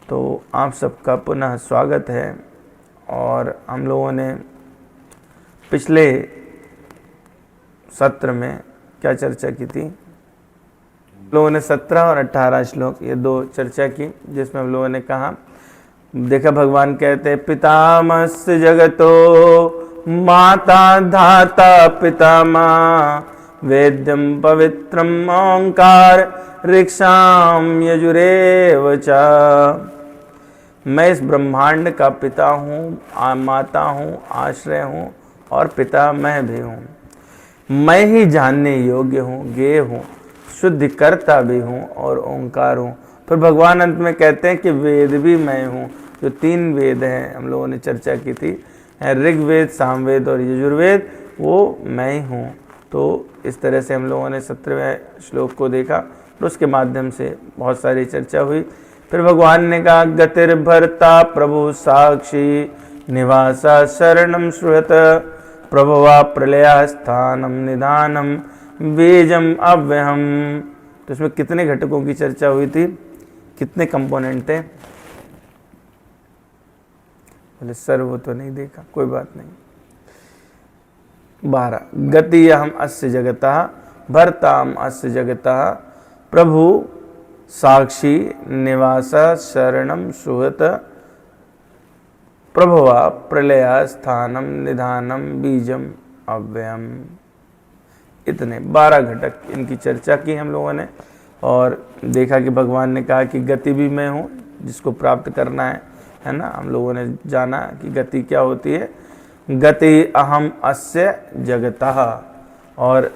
तो आप सबका पुनः स्वागत है। और हम लोगों ने पिछले सत्र में क्या चर्चा की थी? लोगों ने 17 और 18 श्लोक ये दो चर्चा की, जिसमें हम लोगों ने कहा, देखा भगवान कहते हैं पितामहस्य जगतो माता धाता पितामह वेद्यम पवित्रम ओंकार ऋक्षाम यजुरेव च। मैं इस ब्रह्मांड का पिता हूँ, माता हूँ, आश्रय हूँ और पिता मैं भी हूँ। मैं ही जानने योग्य हूँ, ज्ञेय हूँ, शुद्धि करता भी हूँ और ओंकार हूँ। फिर भगवान अंत में कहते हैं कि वेद भी मैं हूँ। जो 3 वेद हैं हम लोगों ने चर्चा की थी, ऋग्वेद, सामवेद और यजुर्वेद, वो मैं ही हूँ। तो इस तरह से हम लोगों ने 17वें श्लोक को देखा और उसके माध्यम से बहुत सारी चर्चा हुई। फिर भगवान ने कहा गतिर्भर्ता प्रभु साक्षी निवासा शरणम श्रुहत प्रभवा प्रलया स्थानम निधानम बीजम अव्यहम। तो इसमें कितने घटकों की चर्चा हुई थी, कितने कंपोनेंट थे? बोले सर वो तो नहीं देखा, कोई बात नहीं। 12। गति अहम अस्य जगतः भर्ताम अस्य जगतः प्रभु साक्षी निवास शरणम सुहत प्रभवा प्रलया स्थानम निधानम बीजम अव्ययम। इतने 12 घटक इनकी चर्चा की हम लोगों ने। और देखा कि भगवान ने कहा कि गति भी मैं हूँ, जिसको प्राप्त करना है ना। हम लोगों ने जाना कि गति क्या होती है। गति अहम अस्य जगतः। और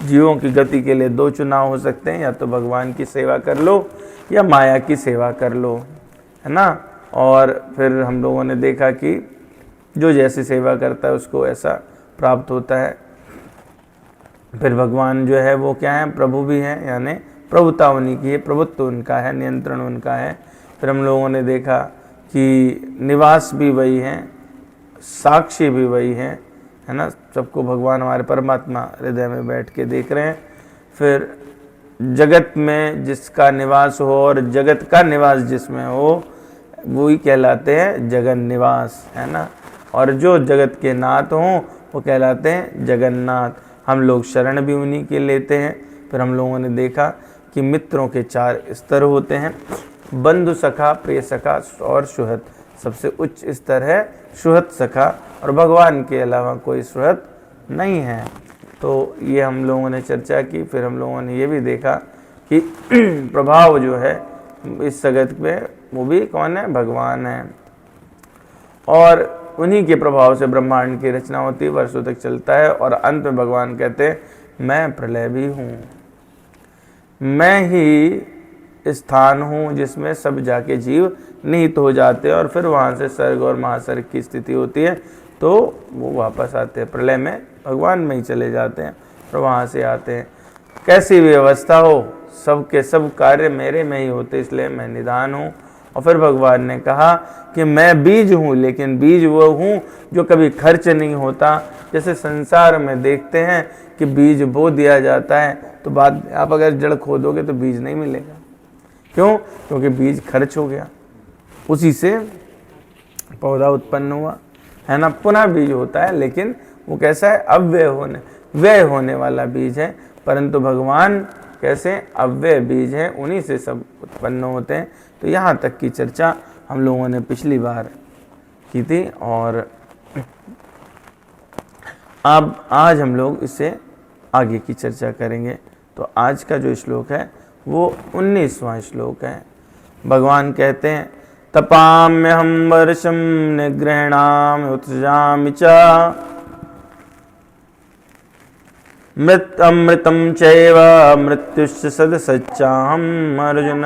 जीवों की गति के लिए 2 चुनाव हो सकते हैं, या तो भगवान की सेवा कर लो या माया की सेवा कर लो, है ना। और फिर हम लोगों ने देखा कि जो जैसी सेवा करता है उसको ऐसा प्राप्त होता है। फिर भगवान जो है वो क्या है, प्रभु भी हैं, यानी प्रभुता उन्हीं की है, प्रभुत्व उनका है, नियंत्रण उनका है। फिर हम लोगों ने देखा कि निवास भी वही हैं, साक्षी भी वही हैं, है ना। सबको भगवान हमारे परमात्मा हृदय में बैठ के देख रहे हैं। फिर जगत में जिसका निवास हो और जगत का निवास जिसमें हो, वही कहलाते हैं जगन निवास, है ना। और जो जगत के नाथ हों वो कहलाते हैं जगन्नाथ। हम लोग शरण भी उन्हीं के लेते हैं। फिर हम लोगों ने देखा कि मित्रों के 4 स्तर होते हैं, बंधु सखा, प्रिय सखा और सुहृद। सबसे उच्च स्तर है सुहृद सखा, और भगवान के अलावा कोई सुहृद नहीं है। तो ये हम लोगों ने चर्चा की। फिर हम लोगों ने ये भी देखा कि प्रभाव जो है इस जगत में वो भी कौन है, भगवान है। और उन्हीं के प्रभाव से ब्रह्मांड की रचना होती है, वर्षों तक चलता है। और अंत में भगवान कहते हैं मैं प्रलय भी हूँ, मैं ही स्थान हूँ जिसमें सब जाके जीव निहित हो जाते हैं और फिर वहाँ से स्वर्ग और महास्वर्ग की स्थिति होती है। तो वो वापस आते हैं, प्रलय में भगवान में ही चले जाते हैं और वहाँ से आते हैं। कैसी भी अवस्था हो, सबके सब कार्य मेरे में ही होते, इसलिए मैं निधान हूँ। और फिर भगवान ने कहा कि मैं बीज हूँ, लेकिन बीज वो हूँ जो कभी खर्च नहीं होता। जैसे संसार में देखते हैं कि बीज बो दिया जाता है, तो बाद आप अगर जड़ खोदोगे तो बीज नहीं मिलेगा। क्यों? क्योंकि बीज खर्च हो गया, उसी से पौधा उत्पन्न हुआ, है ना। पुनः बीज होता है, लेकिन वो कैसा है, व्यय होने वाला बीज है। परंतु भगवान कैसे अव्यय बीज है, उन्हीं से सब उत्पन्न होते हैं। तो यहाँ तक की चर्चा हम लोगों ने पिछली बार की थी। और अब आज हम लोग इससे आगे की चर्चा करेंगे। तो आज का जो श्लोक है वो 19वां श्लोक है। भगवान कहते हैं तपाम्यहं वर्षं निगृह्णामि उत्सृजामि च अमृतं चैव मृत्युश्च सदसच्चाहम् अर्जुन।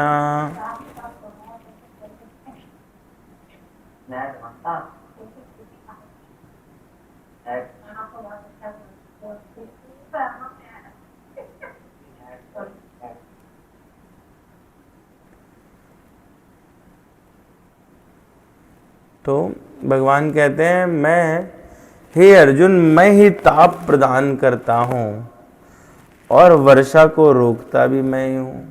तो भगवान कहते हैं हे अर्जुन, मैं ही ताप प्रदान करता हूँ और वर्षा को रोकता भी मैं ही हूँ।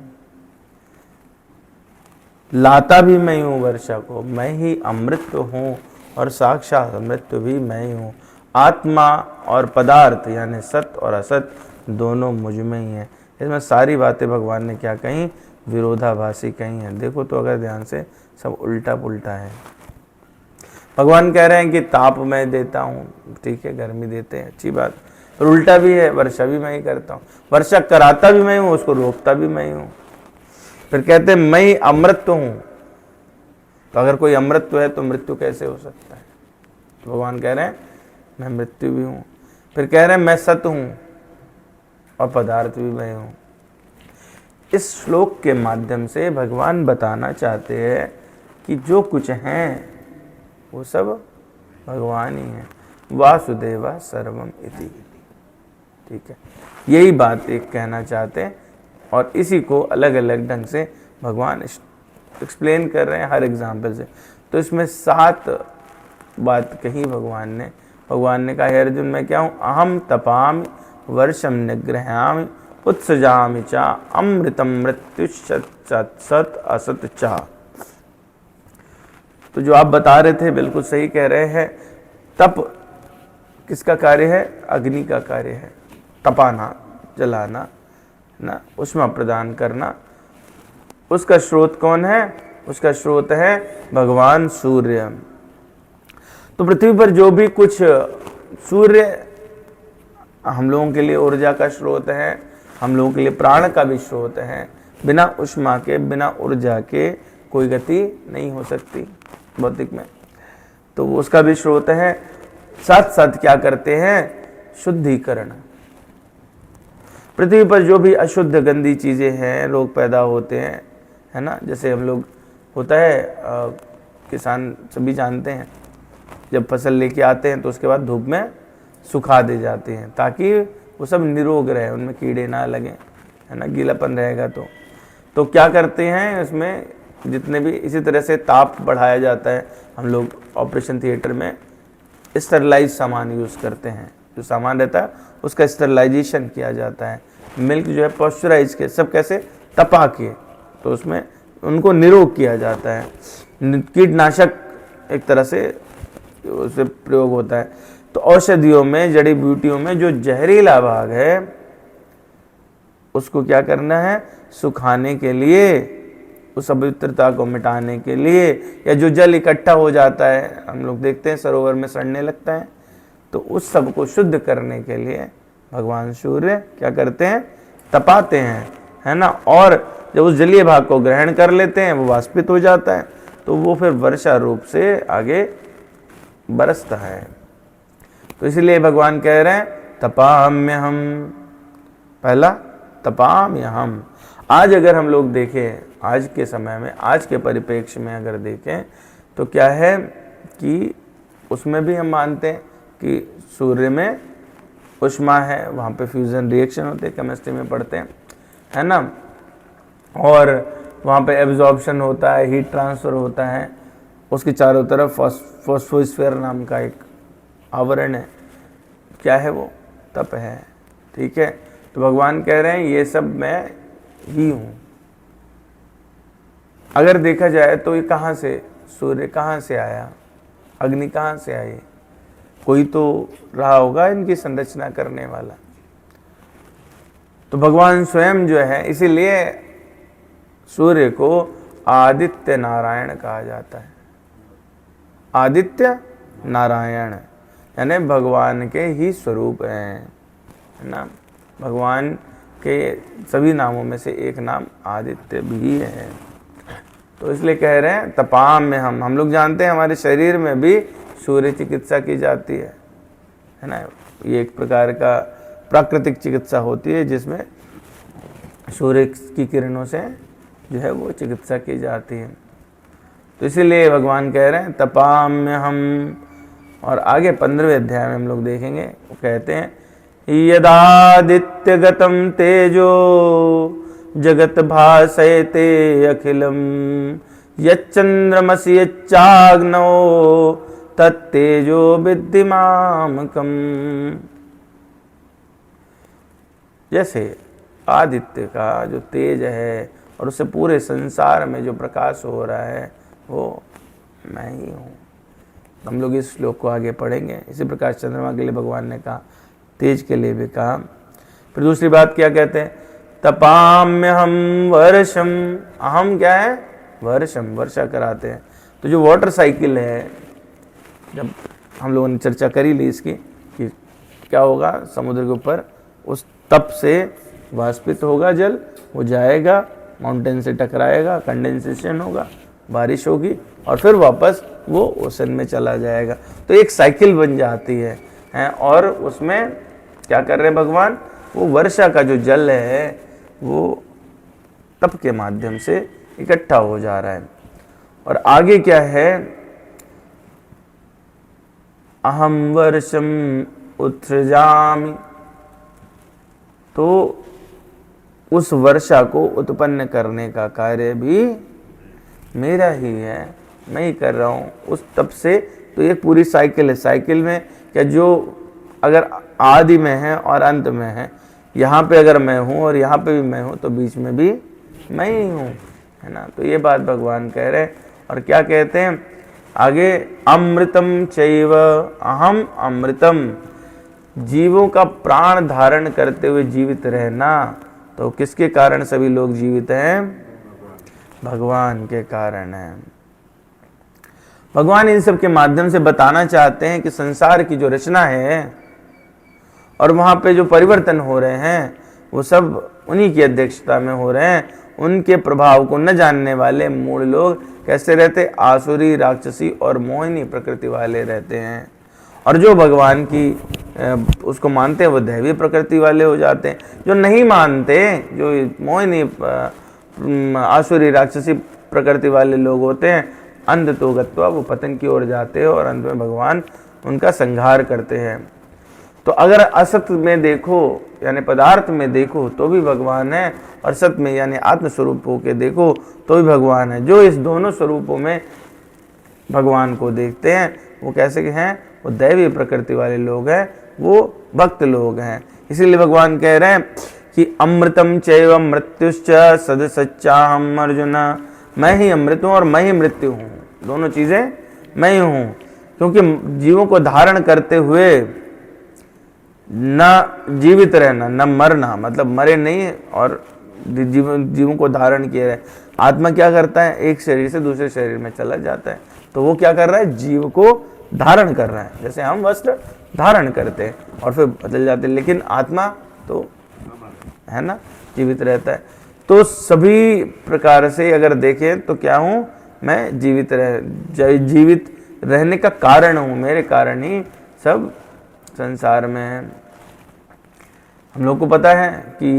लाता भी मैं हूँ वर्षा को, मैं ही अमृत हूँ और साक्षात अमृत भी मैं ही हूँ। आत्मा और पदार्थ यानी सत्य और असत दोनों मुझ में ही है। इसमें सारी बातें भगवान ने क्या कही, विरोधाभासी कही हैं। देखो तो अगर ध्यान से सब उल्टा पुल्टा है। भगवान कह रहे हैं कि ताप मैं देता हूँ, ठीक है, गर्मी देते हैं, अच्छी बात, पर उल्टा भी है, वर्षा भी मैं ही करता हूँ, वर्षा कराता भी मैं हूँ, उसको रोकता भी मैं ही हूँ। फिर कहते हैं मैं ही अमृत हूँ, तो अगर कोई अमृत है तो मृत्यु कैसे हो सकता है? तो भगवान कह रहे हैं मैं मृत्यु भी हूँ। फिर कह रहे हैं मैं सत्य हूँ और पदार्थ भी मैं हूँ। इस श्लोक के माध्यम से भगवान बताना चाहते हैं कि जो कुछ हैं वो सब भगवान ही है। वासुदेवा सर्वम इति, ठीक है, यही बात एक कहना चाहते हैं और इसी को अलग अलग ढंग से भगवान एक्सप्लेन कर रहे हैं हर एग्जाम्पल से। तो इसमें 7 बात कही भगवान ने कहा, हे अर्जुन मैं क्या हूँ, अहम तपामि वर्षम निग्रहामि उत्सजामि चा अमृतम मृत्यु सत असत चा। तो जो आप बता रहे थे बिल्कुल सही कह रहे हैं। तप किसका कार्य है? अग्नि का कार्य है। तपाना, जलाना ना, उष्मा प्रदान करना। उसका स्रोत कौन है? उसका स्रोत है भगवान सूर्य। तो पृथ्वी पर जो भी कुछ, सूर्य हम लोगों के लिए ऊर्जा का स्रोत है, हम लोगों के लिए प्राण का भी स्रोत है। बिना उष्मा के, बिना ऊर्जा के कोई गति नहीं हो सकती भौतिक में, तो उसका भी स्रोत है। साथ साथ क्या करते हैं? शुद्धिकरण। पृथ्वी पर जो भी अशुद्ध गंदी चीजें हैं, रोग पैदा होते हैं, है ना, जैसे हम लोग होता है, किसान सभी जानते हैं, जब फसल लेके आते हैं तो उसके बाद धूप में सुखा दे जाते हैं ताकि वो सब निरोग रहे, उनमें कीड़े ना लगें, है ना, गीलापन रहेगा। तो क्या करते हैं, इसमें जितने भी इसी तरह से ताप बढ़ाया जाता है। हम लोग ऑपरेशन थिएटर में स्टरलाइज सामान यूज़ करते हैं, जो सामान रहता है उसका स्टरलाइजेशन किया जाता है। मिल्क जो है पॉस्चराइज के, सब कैसे? तपा के, तो उसमें उनको निरोग किया जाता है। कीटनाशक एक तरह से उससे प्रयोग होता है। तो औषधियों में, जड़ी बूटियों में जो जहरीला भाग है उसको क्या करना है? सुखाने के लिए, उस अपवित्रता को मिटाने के लिए, या जो जल इकट्ठा हो जाता है, हम लोग देखते हैं सरोवर में सड़ने लगता है, तो उस सब को शुद्ध करने के लिए भगवान सूर्य क्या करते हैं? तपाते हैं, है ना। और जब उस जलीय भाग को ग्रहण कर लेते हैं, वो वाष्पित हो जाता है, तो वो फिर वर्षा रूप से आगे बरसता है। तो इसलिए भगवान कह रहे हैं तपाम्यहम, पहला तपाम्यहम। आज अगर हम लोग देखें, आज के समय में, आज के परिप्रेक्ष्य में अगर देखें तो क्या है कि उसमें भी हम मानते हैं कि सूर्य में उष्मा है, वहाँ पे फ्यूजन रिएक्शन होते हैं, केमिस्ट्री में पढ़ते हैं, है ना, और वहाँ पे एब्जॉर्प्शन होता है, हीट ट्रांसफ़र होता है, उसके चारों तरफ फॉस्फोस्फीयर नाम का एक आवरण है। क्या है वो? तप है, ठीक है। तो भगवान कह रहे हैं ये सब मैं ही हूँ। अगर देखा जाए तो ये कहाँ से, सूर्य कहाँ से आया, अग्नि कहाँ से आई? कोई तो रहा होगा इनकी संरचना करने वाला। तो भगवान स्वयं जो है, इसीलिए सूर्य को आदित्य नारायण कहा जाता है। आदित्य नारायण यानी भगवान के ही स्वरूप हैं, है ना। भगवान के सभी नामों में से एक नाम आदित्य भी है। तो इसलिए कह रहे हैं तपाम में हम लोग जानते हैं हमारे शरीर में भी सूर्य चिकित्सा की जाती है ना। ये एक प्रकार का प्राकृतिक चिकित्सा होती है जिसमें सूर्य की किरणों से जो है वो चिकित्सा की जाती है। तो इसीलिए भगवान कह रहे हैं तपाम्य हम। और आगे 15वें अध्याय में हम लोग देखेंगे, वो कहते हैं यदादित्य गतम तेजो जगत भासयते अखिलम यच्चंद्रमसि यच्चाग्नौ तत्तेजो विद्धिमामकम्। जैसे आदित्य का जो तेज है और उससे पूरे संसार में जो प्रकाश हो रहा है वो मैं ही हूँ। हम लोग इस श्लोक को आगे पढ़ेंगे। इसी प्रकार चंद्रमा के लिए भगवान ने कहा, तेज के लिए भी कहा। फिर दूसरी बात क्या कहते हैं, तपाम्य हम वर्षम, अहम क्या है, वर्षम, वर्षा कराते हैं। तो जो वाटर साइकिल है, जब हम लोगों ने चर्चा करी ली इसकी कि क्या होगा, समुद्र के ऊपर उस तप से वाष्पित होगा जल, वो जाएगा, माउंटेन से टकराएगा, कंडेंसेशन होगा, बारिश होगी और फिर वापस वो ओशन में चला जाएगा। तो एक साइकिल बन जाती है और उसमें क्या कर रहे हैं भगवान, वो वर्षा का जो जल है वो तप के माध्यम से इकट्ठा हो जा रहा है। और आगे क्या है, अहम वर्षम उत्सृजामि, तो उस वर्षा को उत्पन्न करने का कार्य भी मेरा ही है, मैं ही कर रहा हूँ उस तप से। तो ये पूरी साइकिल है। साइकिल में क्या, जो अगर आदि में है और अंत में है, यहाँ पे अगर मैं हूँ और यहाँ पे भी मैं हूँ, तो बीच में भी मैं ही हूँ, है ना। तो ये बात भगवान कह रहे हैं। और क्या कहते हैं आगे, अमृतम चैव अहम अमृतम, जीवों का प्राण धारण करते हुए जीवित रहना। तो किसके कारण सभी लोग जीवित हैं, भगवान के कारण है। भगवान इन सब के माध्यम से बताना चाहते हैं कि संसार की जो रचना है और वहाँ पे जो परिवर्तन हो रहे हैं वो सब उन्हीं की अध्यक्षता में हो रहे हैं। उनके प्रभाव को न जानने वाले मूल लोग कैसे रहते, आसुरी, राक्षसी और मोहिनी प्रकृति वाले रहते हैं। और जो भगवान की उसको मानते हैं वो दैवी प्रकृति वाले हो जाते हैं। जो नहीं मानते, जो मोहिनी, आसुरी, राक्षसी प्रकृति वाले लोग होते हैं, अंध तो गत्वा, वो पतन की ओर जाते हैं और अंत में भगवान उनका संहार करते हैं। तो अगर असत में देखो यानी पदार्थ में देखो तो भी भगवान है, और सत में यानी आत्म स्वरूप होके देखो तो भी भगवान है। जो इस दोनों स्वरूपों में भगवान को देखते हैं वो कैसे हैं, वो दैवी प्रकृति वाले लोग हैं, वो भक्त लोग हैं। इसीलिए भगवान कह रहे हैं कि अमृतम चैव मृत्युश्च सद सच्चाहम अर्जुन, मैं ही अमृत हूँ और मैं ही मृत्यु हूँ, दोनों चीजें मैं ही हूँ। क्योंकि जीवों को धारण करते हुए न जीवित रहना न मरना, मतलब मरे नहीं और जीवों को धारण किए रहे। आत्मा क्या करता है, एक शरीर से दूसरे शरीर में चला जाता है, तो वो क्या कर रहा है, जीव को धारण कर रहा है। जैसे हम वस्त्र धारण करते हैं और फिर बदल जाते हैं, लेकिन आत्मा तो है ना, जीवित रहता है। तो सभी प्रकार से अगर देखें तो क्या हूँ मैं, जीवित रहने का कारण हूँ, मेरे कारण ही सब संसार में है। हम लोग को पता है कि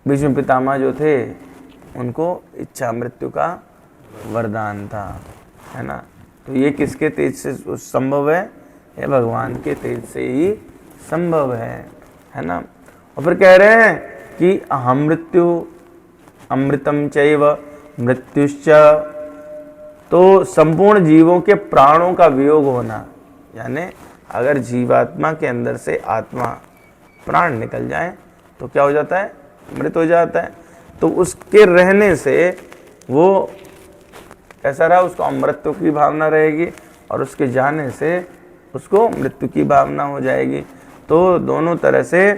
भीष्म पितामह जो थे उनको इच्छा मृत्यु का वरदान था, है ना। तो ये किसके तेज से संभव है, ये भगवान के तेज से ही संभव है ना। और फिर कह रहे हैं कि अहम मृत्यु अमृतम चैव मृत्युश्च, तो संपूर्ण जीवों के प्राणों का वियोग होना, यानी अगर जीवात्मा के अंदर से आत्मा प्राण निकल जाए तो क्या हो जाता है, मृत हो जाता है। तो उसके रहने से वो कैसा रहा, उसको अमृत्यु की भावना रहेगी और उसके जाने से उसको मृत्यु की भावना हो जाएगी। तो दोनों तरह से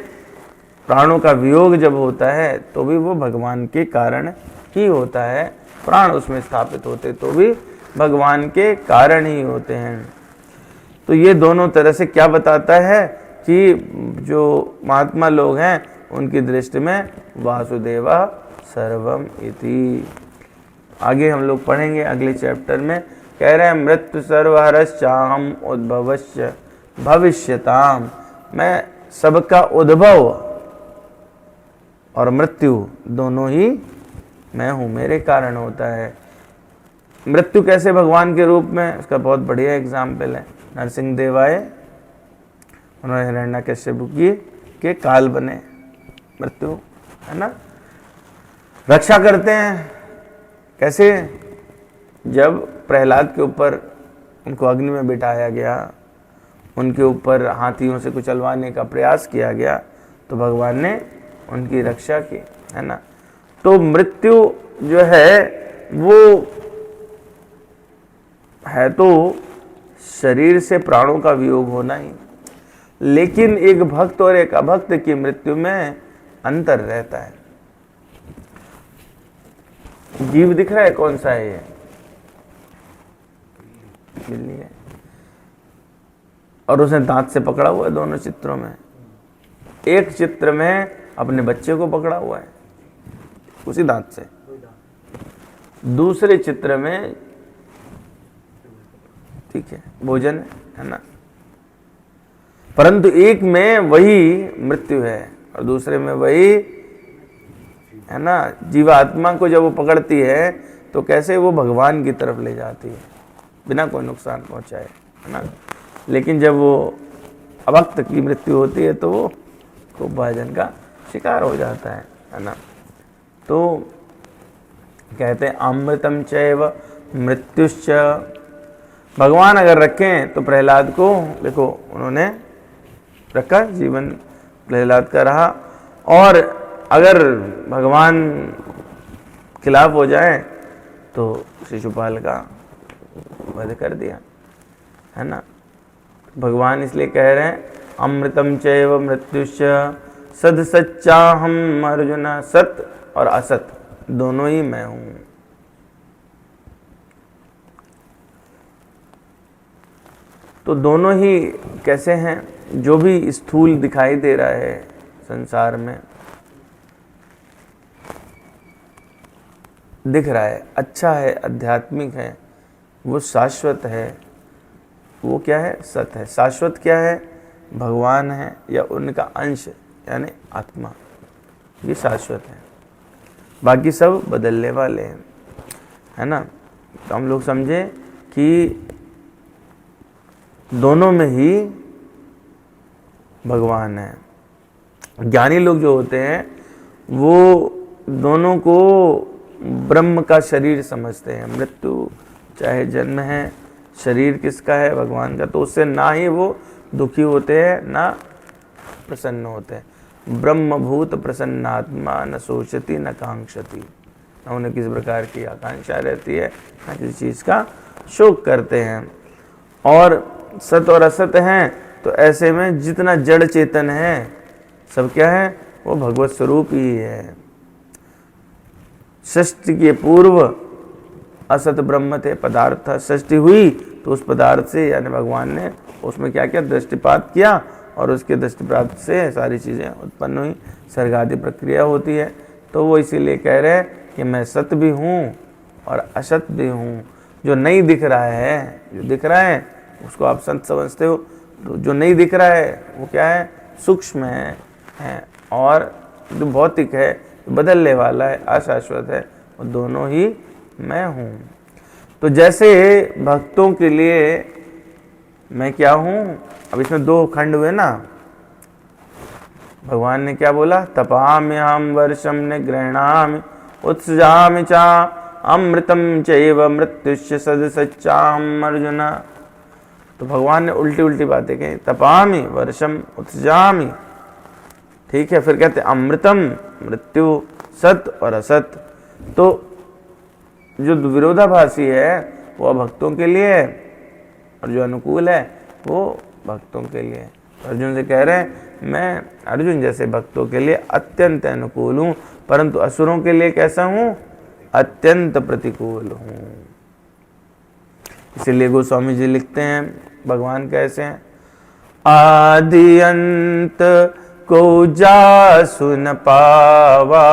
प्राणों का वियोग जब होता है तो भी वो भगवान के कारण ही होता है। प्राण उसमें स्थापित होते तो भी भगवान के कारण ही होते हैं। तो ये दोनों तरह से क्या बताता है कि जो महात्मा लोग हैं उनकी दृष्टि में वासुदेवा सर्वम इति। आगे हम लोग पढ़ेंगे अगले चैप्टर में, कह रहे हैं मृत्यु सर्वहरश्चाहम उद्भवश्च भविष्यताम, मैं सबका उद्भव और मृत्यु दोनों ही मैं हूँ, मेरे कारण होता है। मृत्यु कैसे भगवान के रूप में, इसका बहुत बढ़िया एग्जाम्पल है नरसिंह देवाय, उन्होंने हिरण्यकश्यप के काल बने, मृत्यु है ना, रक्षा करते हैं। कैसे, जब प्रहलाद के ऊपर उनको अग्नि में बिठाया गया, उनके ऊपर हाथियों से कुचलवाने का प्रयास किया गया, तो भगवान ने उनकी रक्षा की, है ना। तो मृत्यु जो है वो है तो शरीर से प्राणों का वियोग होना ही, लेकिन एक भक्त और एक अभक्त की मृत्यु में अंतर रहता है। जीव दिख रहा है कौन सा है, ये बिल्ली है, और उसने दांत से पकड़ा हुआ है दोनों चित्रों में। एक चित्र में अपने बच्चे को पकड़ा हुआ है उसी दांत से, दूसरे चित्र में ठीक है भोजन है ना, परंतु एक में वही मृत्यु है और दूसरे में वही है ना। जीवात्मा को जब वो पकड़ती है तो कैसे वो भगवान की तरफ ले जाती है बिना कोई नुकसान पहुंचाए, है ना। लेकिन जब वो अभक्त की मृत्यु होती है तो वो खूब भजन का शिकार हो जाता है ना। तो कहते हैं अमृतम चैव मृत्युश्च, भगवान अगर रखें तो प्रहलाद को देखो उन्होंने रखा, जीवन प्रहलाद का रहा, और अगर भगवान खिलाफ हो जाए तो शिशुपाल का वध कर दिया, है ना। भगवान इसलिए कह रहे हैं अमृतम चैव मृत्युश्च सद सच्चा हम अर्जुन, सत और असत दोनों ही मैं हूं। तो दोनों ही कैसे हैं, जो भी स्थूल दिखाई दे रहा है संसार में दिख रहा है, अच्छा है, आध्यात्मिक है, वो शाश्वत है, वो क्या है, सत है। शाश्वत क्या है, भगवान है या उनका अंश यानी आत्मा, ये शाश्वत है, बाकी सब बदलने वाले हैं, है ना। तो हम लोग समझे कि दोनों में ही भगवान है। ज्ञानी लोग जो होते हैं वो दोनों को ब्रह्म का शरीर समझते हैं। मृत्यु चाहे जन्म है, शरीर किसका है, भगवान का, तो उससे ना ही वो दुखी होते हैं ना प्रसन्न होते हैं। ब्रह्मभूत प्रसन्नात्मा न सोचती न कांक्षती, न उन्हें किसी प्रकार की आकांक्षा रहती है, न किसी चीज़ का शोक करते हैं। और सत और असत हैं, तो ऐसे में जितना जड़ चेतन है सब क्या है, वो भगवत स्वरूप ही है। सृष्टि के पूर्व असत ब्रह्म थे, पदार्थ था, सृष्टि हुई तो उस पदार्थ से यानी भगवान ने उसमें क्या किया, दृष्टिपात किया, और उसके दृष्टिपात से सारी चीज़ें उत्पन्न हुई, सर्गादि प्रक्रिया होती है। तो वो इसीलिए कह रहे हैं कि मैं सत भी हूँ और असत भी हूँ। जो नहीं दिख रहा है, जो दिख रहा है उसको आप संत समझते हो, तो जो नहीं दिख रहा है वो क्या है, सूक्ष्म है, और जो भौतिक है, बदलने वाला है, अशाश्वत है, वो दोनों ही मैं हूँ। तो जैसे भक्तों के लिए मैं क्या हूँ, अब इसमें दो खंड हुए ना। भगवान ने क्या बोला, तपामि हम वर्षम निगृह्णामि उत्सजामि चा अमृतम चैव मृत्युश्च सद सच्चाहम् अर्जुन। तो भगवान ने उल्टी उल्टी बातें कही, तपामि वर्षम उत्सजामि, ठीक है, फिर कहते अमृतम मृत्यु, सत और असत। तो जो विरोधाभासी है वो भक्तों के लिए है और जो अनुकूल है वो भक्तों के लिए है। अर्जुन से कह रहे हैं मैं अर्जुन जैसे भक्तों के लिए अत्यंत अनुकूल हूँ, परंतु असुरों के लिए कैसा हूँ, अत्यंत प्रतिकूल हूँ। इसीलिए गोस्वामी जी लिखते हैं भगवान कैसे हैं, आदि अंत को जा सुन पावा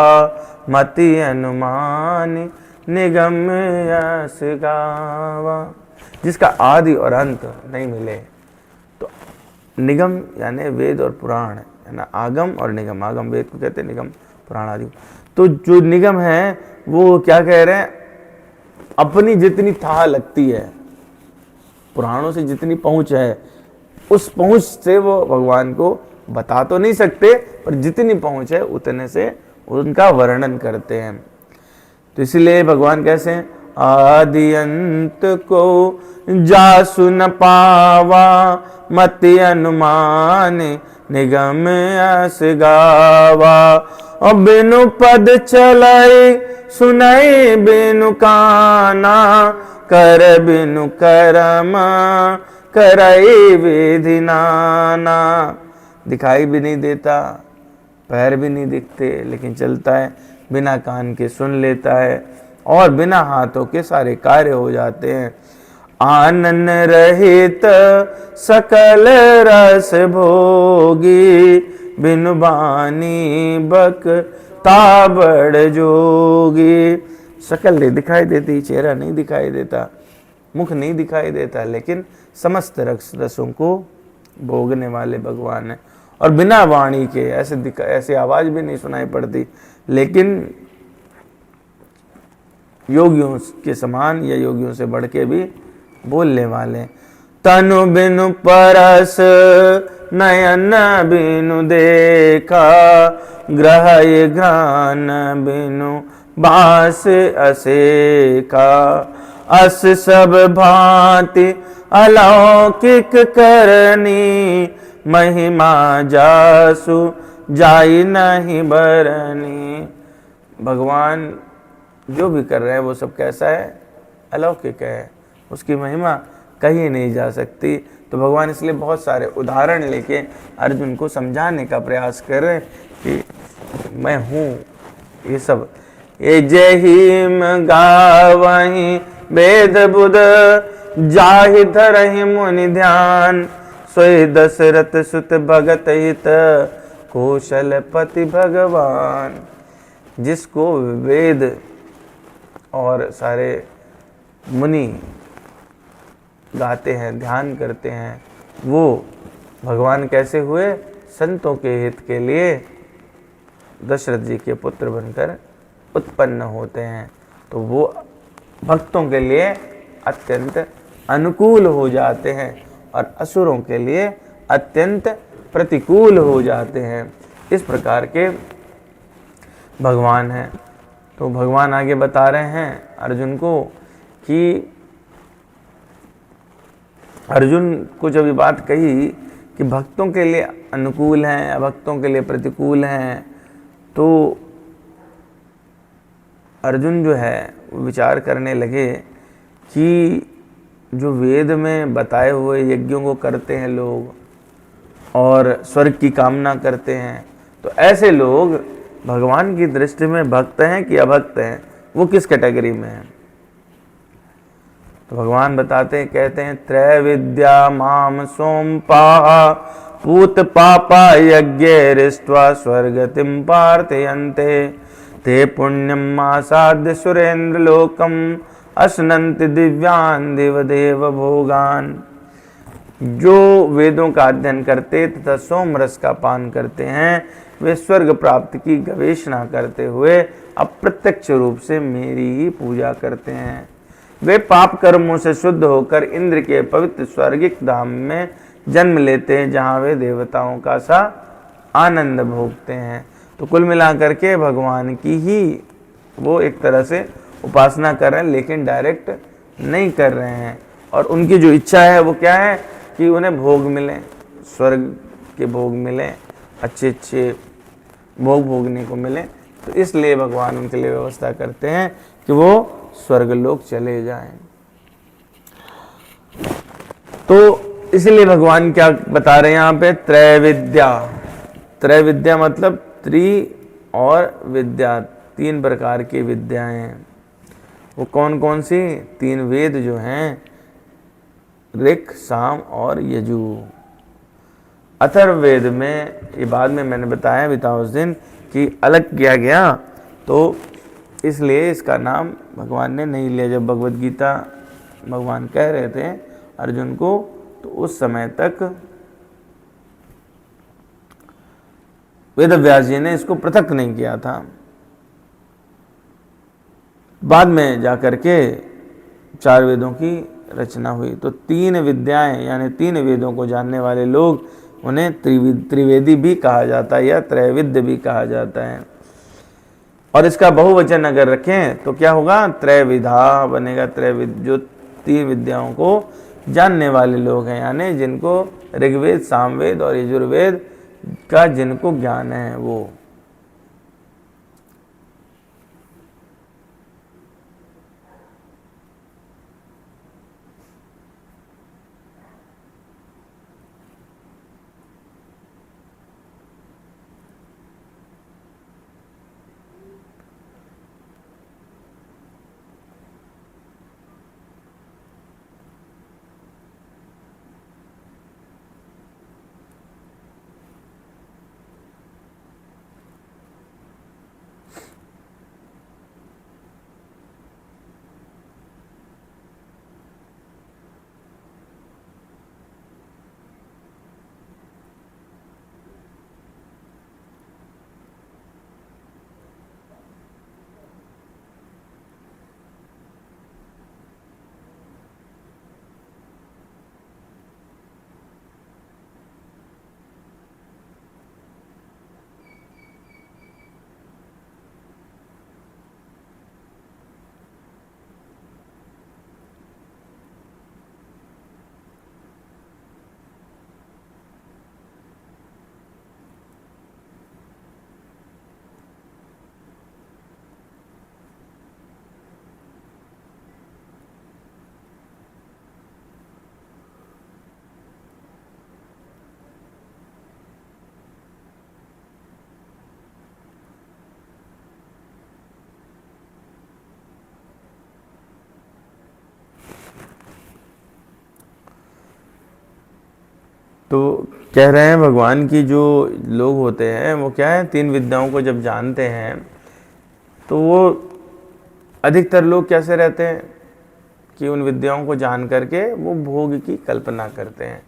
मति अनुमान निगम यस गावा। जिसका आदि और अंत नहीं मिले, तो निगम यानी वेद और पुराण है ना, आगम और निगम, आगम वेद को कहते हैं, निगम पुराण आदि। तो जो निगम है वो क्या कह रहे हैं, अपनी जितनी थाह लगती है, पुराणों से जितनी पहुंच है, उस पहुंच से वो भगवान को बता तो नहीं सकते, पर जितनी पहुंच है उतने से उनका वर्णन करते हैं। तो इसलिए भगवान कैसे हैं, आदि अंत को जासु न पावा मति अनुमान निगम यस गावा और बिनु पद चलाई सुनाई बिनु काना, कर बिनु कर्म कराई विधि नाना। दिखाई भी नहीं देता, पैर भी नहीं दिखते, लेकिन चलता है, बिना कान के सुन लेता है, और बिना हाथों के सारे कार्य हो जाते हैं। आनन रहित सकल रस भोगी, बिनु बानी बक ताबड़ जोगी। शकल नहीं दिखाई देती, चेहरा नहीं दिखाई देता, मुख नहीं दिखाई देता, लेकिन समस्त रसों को भोगने वाले भगवान है। और बिना वाणी के ऐसे आवाज भी नहीं सुनाई पड़ती, लेकिन योगियों के समान या योगियों से बढ़ के भी बोलने वाले। तनु बिनु परस नयन बिनु देखा, ग्रह घ्राण बिनु बास असेखा। अस सब भांति अलौकिक करनी, महिमा जासु जाई नहीं बरनी। भगवान जो भी कर रहे हैं वो सब कैसा है? अलौकिक है, उसकी महिमा कहीं नहीं जा सकती। तो भगवान इसलिए बहुत सारे उदाहरण लेके अर्जुन को समझाने का प्रयास कर रहे हैं कि मैं हूँ ये सब। ये जय हिम गावहीं वेद बुध, जाहि धरहि मुनि ध्यान। सोई दशरथ सुत भगत हित, कौशलपति भगवान। जिसको वेद और सारे मुनि गाते हैं, ध्यान करते हैं, वो भगवान कैसे हुए? संतों के हित के लिए दशरथ जी के पुत्र बनकर उत्पन्न होते हैं। तो वो भक्तों के लिए अत्यंत अनुकूल हो जाते हैं और असुरों के लिए अत्यंत प्रतिकूल हो जाते हैं। इस प्रकार के भगवान हैं। तो भगवान आगे बता रहे हैं अर्जुन को कि अर्जुन को जब ये बात कही कि भक्तों के लिए अनुकूल हैं, अभक्तों के लिए प्रतिकूल हैं, तो अर्जुन जो है विचार करने लगे कि जो वेद में बताए हुए यज्ञों को करते हैं लोग और स्वर्ग की कामना करते हैं, तो ऐसे लोग भगवान की दृष्टि में भक्त हैं कि अभक्त हैं? वो किस कैटेगरी में हैं? तो भगवान बताते हैं, कहते हैं त्रय विद्या माम सोमपा, पूत पापा यज्ञ रिष्ट्वा स्वर्गतिम पार्थयन्ते। ते पुण्यम आसाद्य सुरेंद्र लोकम, अश्नन्ति दिव्यान देवदेव भोगान। जो वेदों का अध्ययन करते तथा सोम रस का पान करते हैं, वे स्वर्ग प्राप्ति की गवेषणा करते हुए अप्रत्यक्ष रूप से मेरी ही पूजा करते हैं। वे पाप कर्मों से शुद्ध होकर इंद्र के पवित्र स्वर्गिक धाम में जन्म लेते हैं, जहाँ वे देवताओं का सा आनंद भोगते हैं। तो कुल मिलाकर के भगवान की ही वो एक तरह से उपासना कर रहे हैं, लेकिन डायरेक्ट नहीं कर रहे हैं। और उनकी जो इच्छा है वो क्या है कि उन्हें भोग मिले, स्वर्ग के भोग मिले, अच्छे अच्छे भोग भोगने को मिले। तो इसलिए भगवान उनके लिए व्यवस्था करते हैं कि वो स्वर्गलोक चले जाएं। तो इसलिए भगवान क्या बता रहे हैं यहाँ पे? त्रय विद्या। त्रय विद्या मतलब त्रि और विद्या, तीन प्रकार की विद्याएं हैं। वो कौन कौन सी? तीन वेद जो हैं, ऋक, साम और यजु। अथर्ववेद में, ये बाद में मैंने बताया बीता उस दिन कि अलग किया गया, तो इसलिए इसका नाम भगवान ने नहीं लिया। जब भगवद गीता भगवान कह रहे थे अर्जुन को, तो उस समय तक वेदव्यास जी ने इसको पृथक नहीं किया था। बाद में जाकर के चार वेदों की रचना हुई। तो तीन विद्याएं यानी तीन वेदों को जानने वाले लोग, उन्हें त्रिवेदी भी कहा जाता है या त्रैविद्य भी कहा जाता है। और इसका बहुवचन अगर रखें तो क्या होगा? त्रैविधा बनेगा। त्रैविद जो तीन विद्याओं को जानने वाले लोग हैं, यानी जिनको ऋग्वेद, सामवेद और यजुर्वेद का जिनको ज्ञान है वो। तो कह रहे हैं भगवान की जो लोग होते हैं वो क्या है, 3 विद्याओं को जब जानते हैं तो वो अधिकतर लोग कैसे रहते हैं कि उन विद्याओं को जान करके वो भोग की कल्पना करते हैं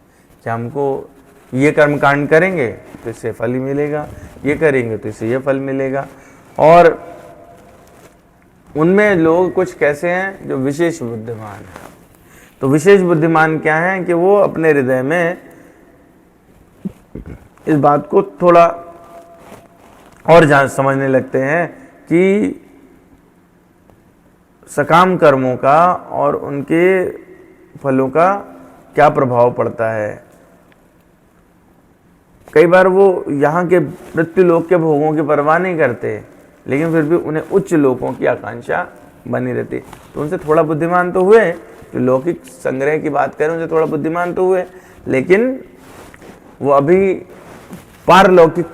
कि हमको ये कर्म कांड करेंगे तो इससे फल ही मिलेगा, ये करेंगे तो इससे ये फल मिलेगा। और उनमें लोग कुछ कैसे हैं जो विशेष बुद्धिमान हैं। तो विशेष बुद्धिमान क्या है कि वो अपने हृदय में इस बात को थोड़ा और जान समझने लगते हैं कि सकाम कर्मों का और उनके फलों का क्या प्रभाव पड़ता है। कई बार वो यहाँ के मृत्युलोक के भोगों की परवाह नहीं करते, लेकिन फिर भी उन्हें उच्च लोकों की आकांक्षा बनी रहती। तो उनसे थोड़ा बुद्धिमान तो हुए, जो लौकिक संग्रह की बात करें उनसे थोड़ा बुद्धिमान तो हुए, लेकिन वो अभी पारलौकिक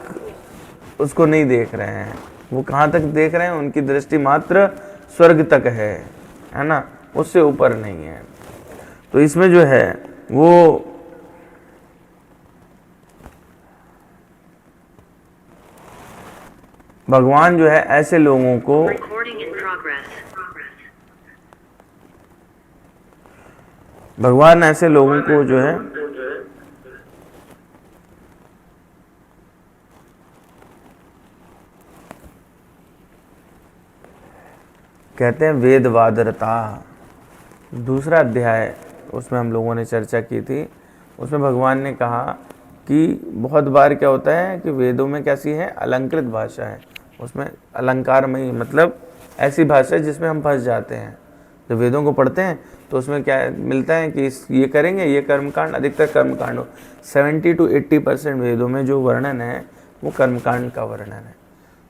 उसको नहीं देख रहे हैं। वो कहाँ तक देख रहे हैं, उनकी दृष्टि मात्र स्वर्ग तक है ना, उससे ऊपर नहीं है। तो इसमें जो है वो भगवान जो है ऐसे लोगों को जो है कहते हैं वेदवादरता। दूसरा अध्याय उसमें हम लोगों ने चर्चा की थी, उसमें भगवान ने कहा कि बहुत बार क्या होता है कि वेदों में कैसी है, अलंकृत भाषा है, उसमें अलंकारमयी मतलब ऐसी भाषा है जिसमें हम फंस जाते हैं। जब वेदों को पढ़ते हैं तो उसमें क्या मिलता है कि ये करेंगे, ये कर्मकांड, अधिकतर कर्मकांड हो 70 to 80% वेदों में जो वर्णन है वो कर्मकांड का वर्णन है।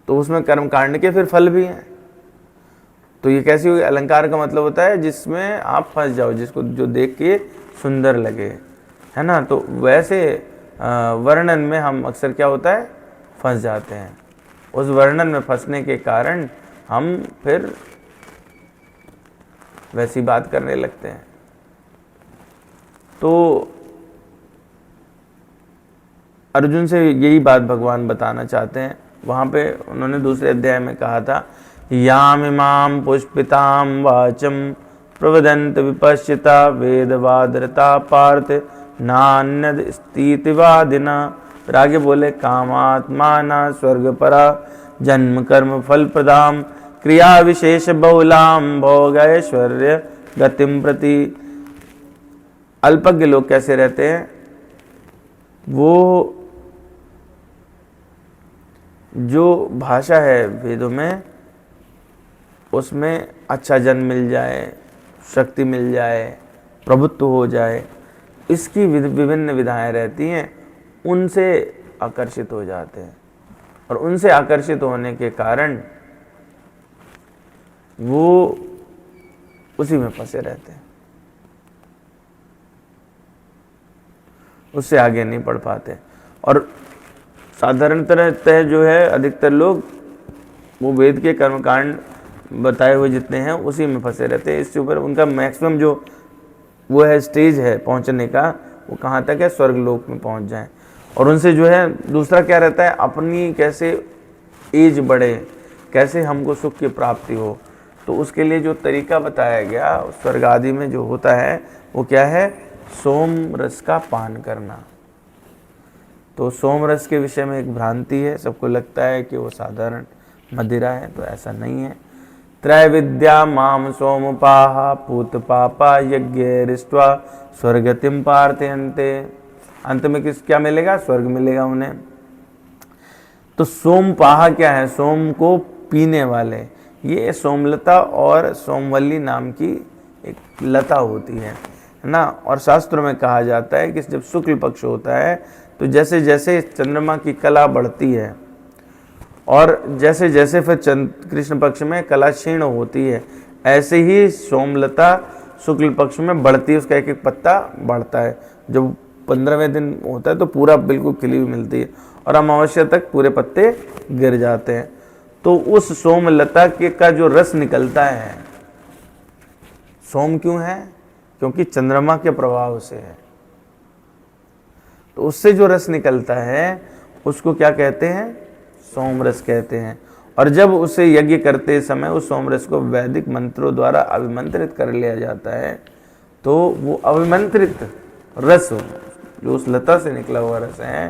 तो उसमें कर्मकांड के फिर फल भी हैं। तो ये कैसी हुई, अलंकार का मतलब होता है जिसमें आप फंस जाओ, जिसको जो देख के सुंदर लगे, है ना। तो वैसे वर्णन में हम अक्सर क्या होता है, फंस जाते हैं। उस वर्णन में फंसने के कारण हम फिर वैसी बात करने लगते हैं। तो अर्जुन से यही बात भगवान बताना चाहते हैं। वहाँ पे उन्होंने दूसरे अध्याय में कहा था, यामिमां पुष्पितां वाचम प्रवदन्त विपश्चिता वेदवादरता पार्थ नान्यद स्थितिवादिना। फिर आगे बोले, कामात्माना स्वर्गपरा जन्म कर्म फल प्रदाम क्रिया विशेष बहुलाम भोगैश्वर्य गतिम प्रति। अल्पज्ञ लोग कैसे रहते हैं, वो जो भाषा है वेदों में उसमें अच्छा जन्म मिल जाए, शक्ति मिल जाए, प्रभुत्व हो जाए, इसकी विभिन्न विधाएं रहती हैं, उनसे आकर्षित हो जाते हैं। और उनसे आकर्षित होने के कारण वो उसी में फंसे रहते हैं, उससे आगे नहीं बढ़ पाते। और साधारणतः जो है अधिकतर लोग वो वेद के कर्मकांड बताए हुए जितने हैं उसी में फंसे रहते हैं। इससे ऊपर उनका मैक्सिमम जो वो है स्टेज है पहुंचने का, वो कहाँ तक है, स्वर्गलोक में पहुंच जाएं। और उनसे जो है दूसरा क्या रहता है, अपनी कैसे एज बढ़े, कैसे हमको सुख की प्राप्ति हो। तो उसके लिए जो तरीका बताया गया स्वर्ग आदि में जो होता है वो क्या है, सोम रस का पान करना। तो सोम रस के विषय में एक भ्रांति है, सबको लगता है कि वो साधारण मदिरा है, तो ऐसा नहीं है। त्रैविद्या माम सोमपाहा पूत पापा यज्ञ रिष्ट्वा स्वर्गतिम पार्थयन्ते। अंत में क्या मिलेगा, स्वर्ग मिलेगा उन्हें। तो सोमपाहा क्या है, सोम को पीने वाले। ये सोमलता और सोमवल्ली नाम की एक लता होती है ना। और शास्त्रों में कहा जाता है कि जब शुक्ल पक्ष होता है तो जैसे जैसे चंद्रमा की कला बढ़ती है और जैसे जैसे फिर कृष्ण पक्ष में कला क्षीण होती है, ऐसे ही सोमलता शुक्ल पक्ष में बढ़ती है, उसका एक एक पत्ता बढ़ता है। जब 15वें दिन होता है तो पूरा बिल्कुल खिली हुई मिलती है और अमावस्या तक पूरे पत्ते गिर जाते हैं। तो उस सोमलता के का जो रस निकलता है, सोम क्यों है, क्योंकि चंद्रमा के प्रभाव से है। तो उससे जो रस निकलता है उसको क्या कहते हैं? सोम रस कहते हैं। और जब उसे यज्ञ करते समय उस सोम रस को वैदिक मंत्रों द्वारा अभिमंत्रित कर लिया जाता है, तो वो अभिमंत्रित रस जो उस लता से निकला हुआ रस है,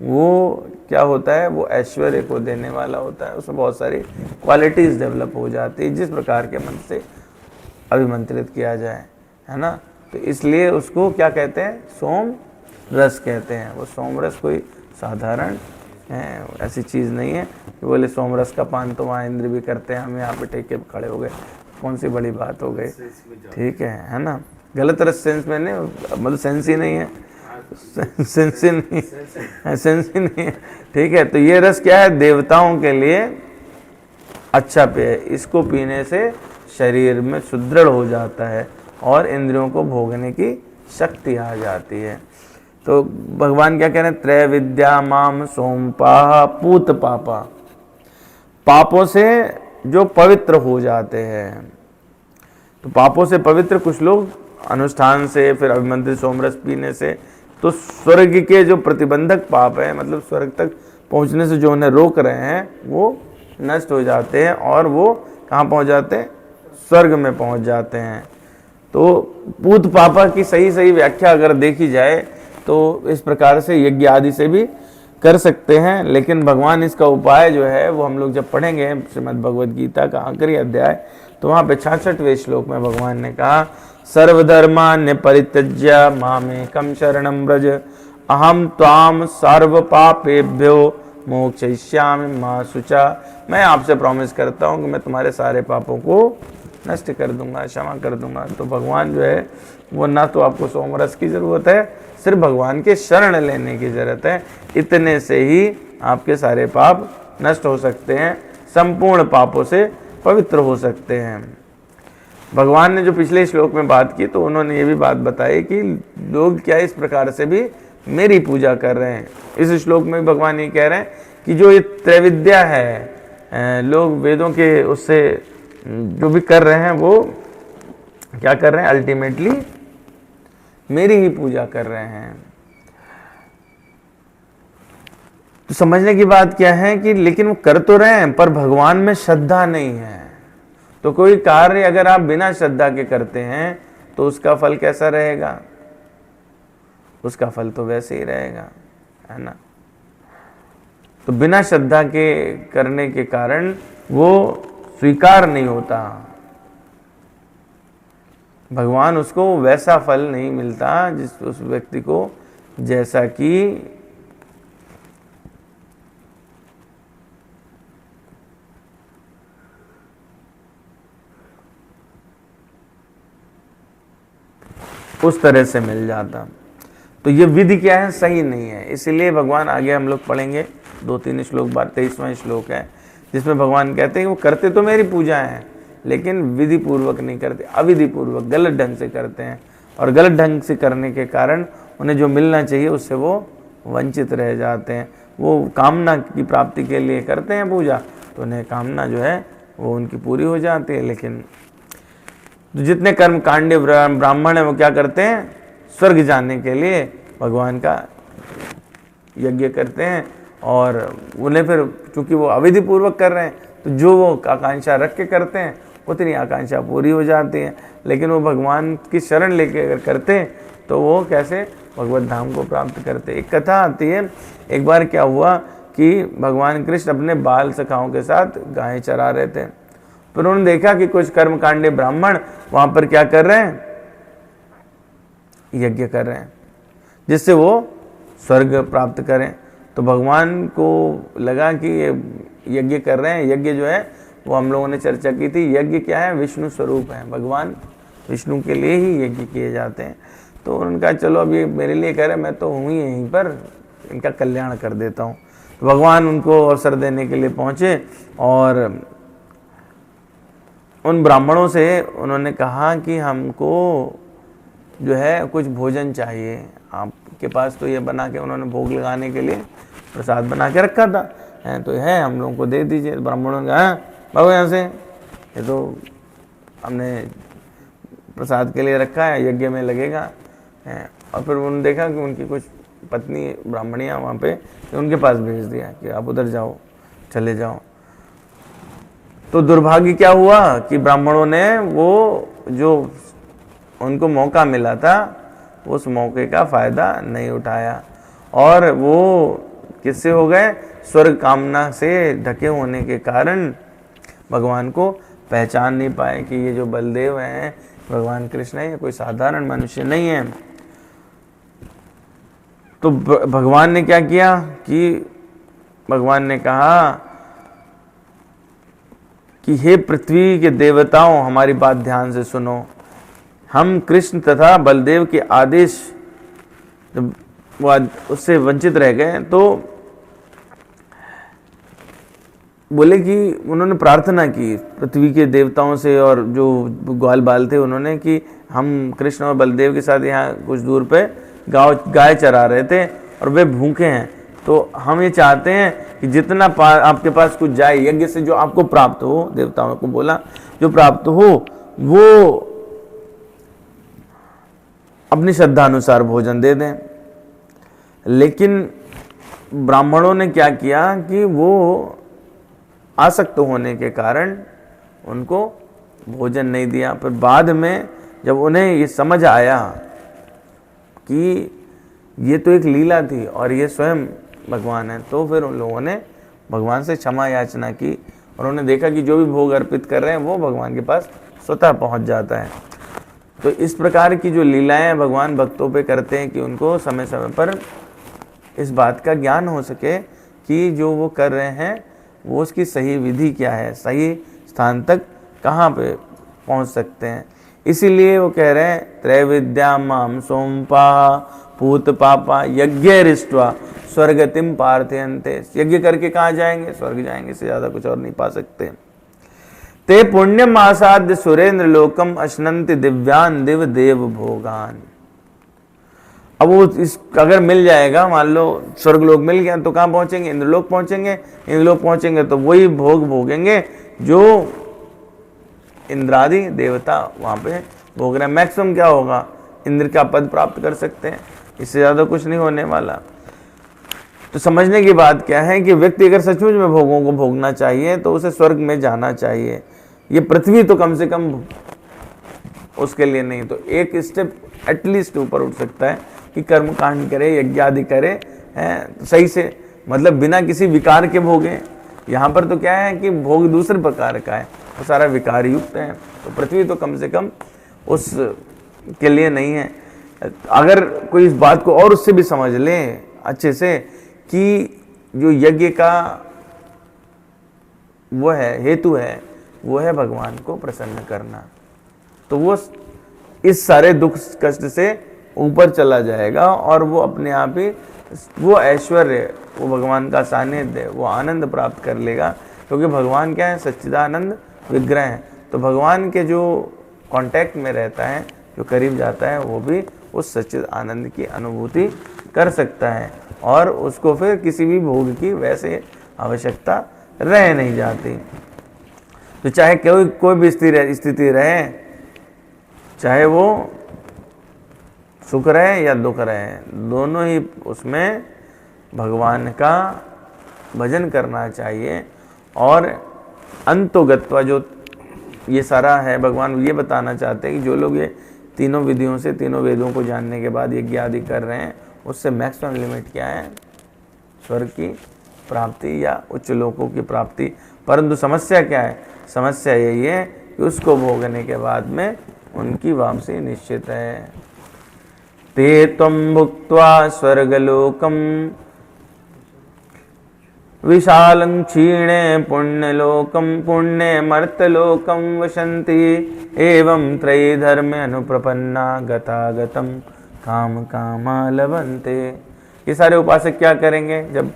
वो क्या होता है? वो ऐश्वर्य को देने वाला होता है। उसमें बहुत सारी क्वालिटीज़ डेवलप हो जाती है, जिस प्रकार के मंत्र से अभिमंत्रित किया जाए, है ना। तो इसलिए उसको क्या कहते हैं? सोम रस कहते हैं। वो सोम रस कोई साधारण है, ऐसी चीज़ नहीं है कि बोले सोम रस का पान तो वहाँ इंद्र भी करते हैं, हम यहाँ पे टेक के खड़े हो गए, कौन सी बड़ी बात हो गई, ठीक है ना। गलत रस सेंस में नहीं, मतलब सेंस ही नहीं है, सेंस ही नहीं है, सेंस ही नहीं है, ठीक है। तो ये रस क्या है? देवताओं के लिए अच्छा पेय है। इसको पीने से शरीर में सुदृढ़ हो जाता है और इंद्रियों को भोगने की शक्ति आ जाती है। तो भगवान क्या कह रहे हैं? त्रय विद्या माम सोमपाह पूत पापा, पापों से जो पवित्र हो जाते हैं। तो पापों से पवित्र कुछ लोग अनुष्ठान से, फिर अभिमंत्रित सोमरस पीने से, तो स्वर्ग के जो प्रतिबंधक पाप है, मतलब स्वर्ग तक पहुंचने से जो उन्हें रोक रहे हैं, वो नष्ट हो जाते हैं और वो कहाँ पहुंच जाते हैं? स्वर्ग में पहुंच जाते हैं। तो पूत पापा की सही सही व्याख्या अगर देखी जाए तो इस प्रकार से यज्ञ आदि से भी कर सकते हैं, लेकिन भगवान इसका उपाय जो है वो हम लोग जब पढ़ेंगे श्रीमद् भगवद गीता का आखिरी अध्याय, तो वहाँ पे 66वें श्लोक में भगवान ने कहा, सर्वधर्मान्य परित्यज्य मामेकं शरणं व्रज अहम त्वाम सर्व पापेभ्यो मोक्षयिष्यामि मा शुचा। मैं आपसे प्रॉमिस करता हूँ कि मैं तुम्हारे सारे पापों को नष्ट कर दूंगा, क्षमा कर दूंगा। तो भगवान जो है वो ना तो आपको सोमरस की ज़रूरत है, सिर्फ भगवान के शरण लेने की ज़रूरत है। इतने से ही आपके सारे पाप नष्ट हो सकते हैं, संपूर्ण पापों से पवित्र हो सकते हैं। भगवान ने जो पिछले श्लोक में बात की, तो उन्होंने ये भी बात बताई कि लोग क्या इस प्रकार से भी मेरी पूजा कर रहे हैं। इस श्लोक में भगवान ये कह रहे हैं कि जो ये त्रैविद्या है, लोग वेदों के उससे जो भी कर रहे हैं, वो क्या कर रहे हैं? अल्टीमेटली मेरी ही पूजा कर रहे हैं। तो समझने की बात क्या है कि लेकिन वो कर तो रहे हैं, पर भगवान में श्रद्धा नहीं है। तो कोई कार्य अगर आप बिना श्रद्धा के करते हैं तो उसका फल कैसा रहेगा? उसका फल तो वैसे ही रहेगा, है ना। तो बिना श्रद्धा के करने के कारण वो स्वीकार नहीं होता, भगवान उसको वैसा फल नहीं मिलता जिस उस व्यक्ति को जैसा कि उस तरह से मिल जाता। तो ये विधि क्या है? सही नहीं है। इसीलिए भगवान आगे हम लोग पढ़ेंगे 2-3 श्लोक बाद 23वां श्लोक है, जिसमें भगवान कहते हैं कि वो करते तो मेरी पूजा है, लेकिन विधि पूर्वक नहीं करते, अविधि पूर्वक गलत ढंग से करते हैं। और गलत ढंग से करने के कारण उन्हें जो मिलना चाहिए उससे वो वंचित रह जाते हैं। वो कामना की प्राप्ति के लिए करते हैं पूजा, तो उन्हें कामना जो है वो उनकी पूरी हो जाती है। लेकिन जितने कर्म कांडे ब्राह्मण हैं वो क्या करते हैं? स्वर्ग जाने के लिए भगवान का यज्ञ करते हैं, और उन्हें फिर चूंकि वो अविधि पूर्वक कर रहे हैं, तो जो वो आकांक्षा रख के करते हैं उतनी आकांक्षा पूरी हो जाती है। लेकिन वो भगवान की शरण लेके अगर करते हैं तो वो कैसे भगवत धाम को प्राप्त करते। एक कथा आती है, एक बार क्या हुआ कि भगवान कृष्ण अपने बाल सखाओं के साथ गायें चरा रहे थे। फिर उन्होंने देखा कि कुछ कर्मकांडी ब्राह्मण वहां पर क्या कर रहे हैं? यज्ञ कर रहे हैं, जिससे वो स्वर्ग प्राप्त करें। तो भगवान को लगा कि ये यज्ञ कर रहे हैं, यज्ञ जो है वो हम लोगों ने चर्चा की थी, यज्ञ क्या है? विष्णु स्वरूप है, भगवान विष्णु के लिए ही यज्ञ किए जाते हैं। तो उन्होंने कहा चलो अब ये मेरे लिए कह रहे हैं, मैं तो हूँ ही यहीं पर, इनका कल्याण कर देता हूँ। तो भगवान उनको अवसर देने के लिए पहुँचे और उन ब्राह्मणों से उन्होंने कहा कि हमको जो है कुछ भोजन चाहिए, आपके पास तो ये बना के, उन्होंने भोग लगाने के लिए प्रसाद बना के रखा था, तो है हम लोगों को दे दीजिए। ब्राह्मणों ने कहा भागो यहाँ से, ये तो हमने प्रसाद के लिए रखा है, यज्ञ में लगेगा। और फिर उन्होंने देखा कि उनकी कुछ पत्नी ब्राह्मणियाँ वहाँ पे, तो उनके पास भेज दिया कि आप उधर जाओ, चले जाओ। तो दुर्भाग्य क्या हुआ कि ब्राह्मणों ने वो जो उनको मौका मिला था उस मौके का फ़ायदा नहीं उठाया, और वो किससे हो गए, स्वर्ग कामना से ढके होने के कारण भगवान को पहचान नहीं पाए कि ये जो बलदेव हैं भगवान कृष्ण है, ये कोई साधारण मनुष्य नहीं है। तो भगवान ने क्या किया कि भगवान ने कहा कि हे पृथ्वी के देवताओं, हमारी बात ध्यान से सुनो। हम कृष्ण तथा बलदेव के आदेश जब वो उससे वंचित रह गए तो बोले कि उन्होंने प्रार्थना की पृथ्वी के देवताओं से, और जो ग्वाल बाल थे उन्होंने, कि हम कृष्ण और बलदेव के साथ यहाँ कुछ दूर पे गाय चरा रहे थे और वे भूखे हैं, तो हम ये चाहते हैं कि जितना आपके पास कुछ जाए, यज्ञ से जो आपको प्राप्त हो, देवताओं को बोला, जो प्राप्त हो वो अपनी श्रद्धा अनुसार भोजन दे दें। लेकिन ब्राह्मणों ने क्या किया कि वो आसक्त होने के कारण उनको भोजन नहीं दिया। फिर बाद में जब उन्हें ये समझ आया कि ये तो एक लीला थी और ये स्वयं भगवान है, तो फिर उन लोगों ने भगवान से क्षमा याचना की, और उन्होंने देखा कि जो भी भोग अर्पित कर रहे हैं वो भगवान के पास स्वतः पहुंच जाता है। तो इस प्रकार की जो लीलाएं भगवान भक्तों पे करते हैं कि उनको समय समय पर इस बात का ज्ञान हो सके कि जो वो कर रहे हैं वो उसकी सही विधि क्या है, सही स्थान तक कहाँ पे पहुँच सकते हैं। इसीलिए वो कह रहे हैं त्रैविद्या माम सोमपा पूत पापा यज्ञरिष्ट्वा स्वर्गतिम पार्थयन्ते। यज्ञ करके कहाँ जाएंगे, स्वर्ग जाएंगे, इससे ज़्यादा कुछ और नहीं पा सकते। ते पुण्यम आसाद्य सुरेंद्र लोकम अश्नन्ति दिव्यान दिव देव भोगान। अब वो इस अगर मिल जाएगा, मान लो स्वर्ग लोक मिल गया, तो कहाँ पहुंचेंगे, इंद्रलोक पहुंचेंगे। इंद्रलोक पहुंचेंगे तो वही भोग भोगेंगे जो इंद्रादि देवता वहाँ पे भोग रहे हैं। मैक्सिमम क्या होगा, इंद्र का पद प्राप्त कर सकते हैं, इससे ज़्यादा कुछ नहीं होने वाला। तो समझने की बात क्या है कि व्यक्ति अगर सचमुच में भोगों को भोगना चाहिए तो उसे स्वर्ग में जाना चाहिए। ये पृथ्वी तो कम से कम उसके लिए नहीं तो एक स्टेप एटलीस्ट ऊपर उठ सकता है कि कर्म कांड करे, यज्ञ आदि करे, तो सही से, मतलब बिना किसी विकार के भोगे। यहाँ पर तो क्या है कि भोग दूसरे प्रकार का है, वो सारा विकार युक्त है। तो पृथ्वी तो कम से कम उस के लिए नहीं है। अगर कोई इस बात को और उससे भी समझ ले अच्छे से कि जो यज्ञ का वो है हेतु है, वो है भगवान को प्रसन्न करना, तो वो इस सारे दुख कष्ट से ऊपर चला जाएगा और वो अपने आप ही वो ऐश्वर्य, वो भगवान का सानिध्य, वो आनंद प्राप्त कर लेगा। क्योंकि भगवान क्या है, सच्चिदानंद विग्रह है। तो भगवान के जो कांटेक्ट में रहता है, जो करीब जाता है, वो भी उस सच्चिद आनंद की अनुभूति कर सकता है और उसको फिर किसी भी भोग की वैसे आवश्यकता रह नहीं जाती। तो चाहे कोई भी स्थिति रहे, चाहे वो सुख रहे या दुख रहे, दोनों ही उसमें भगवान का भजन करना चाहिए। और अंतोगत्वा जो ये सारा है, भगवान ये बताना चाहते हैं कि जो लोग ये तीनों विधियों से, तीनों वेदों को जानने के बाद यज्ञ आदि कर रहे हैं, उससे मैक्सिमम लिमिट क्या है, स्वर्ग की प्राप्ति या उच्च लोकों की प्राप्ति। परंतु समस्या क्या है, समस्या यही है कि उसको भोगने के बाद में उनकी वापसी निश्चित है। ते त्वं भुक्त्वा स्वर्गलोकम विशालं क्षीणे पुण्यलोकम पुण्ये मर्त्यलोकम वसन्ति एवं त्रयी धर्मे अनुप्रपन्ना गतागतम काम कामा लभन्ते। ये सारे उपासक क्या करेंगे, जब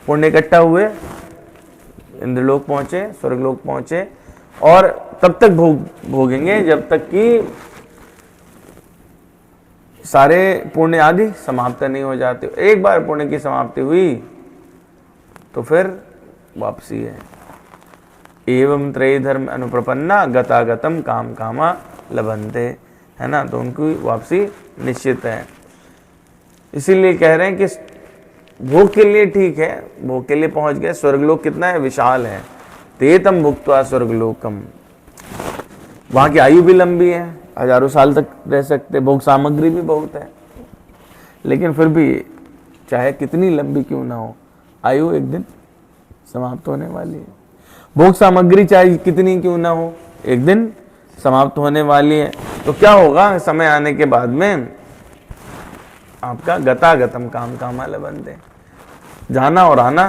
पुण्य इकट्ठा हुए, इंद्रलोक पहुंचे, स्वर्गलोक पहुंचे, और तब तक भोगेंगे जब तक कि सारे पुण्य आदि समाप्त नहीं हो जाते। एक बार पुण्य की समाप्ति हुई तो फिर वापसी है। एवं त्रयी धर्म अनुप्रपन्ना गतागतम काम कामा लभन्ते, है ना। तो उनकी वापसी निश्चित है। इसीलिए कह रहे हैं कि भोग के लिए ठीक है, भोग के लिए पहुंच गए। स्वर्गलोक कितना है, विशाल है। तेतम भुक्त्वा स्वर्गलोकम, वहां की आयु भी लंबी है, हजारों साल तक रह सकते, भोग सामग्री भी बहुत है। लेकिन फिर भी चाहे कितनी लंबी क्यों ना हो, आयु एक दिन समाप्त होने वाली है। भोग सामग्री चाहे कितनी क्यों ना हो, एक दिन समाप्त होने वाली है। तो क्या होगा, समय आने के बाद में आपका गतागतम काम कामाल बनते, जाना और आना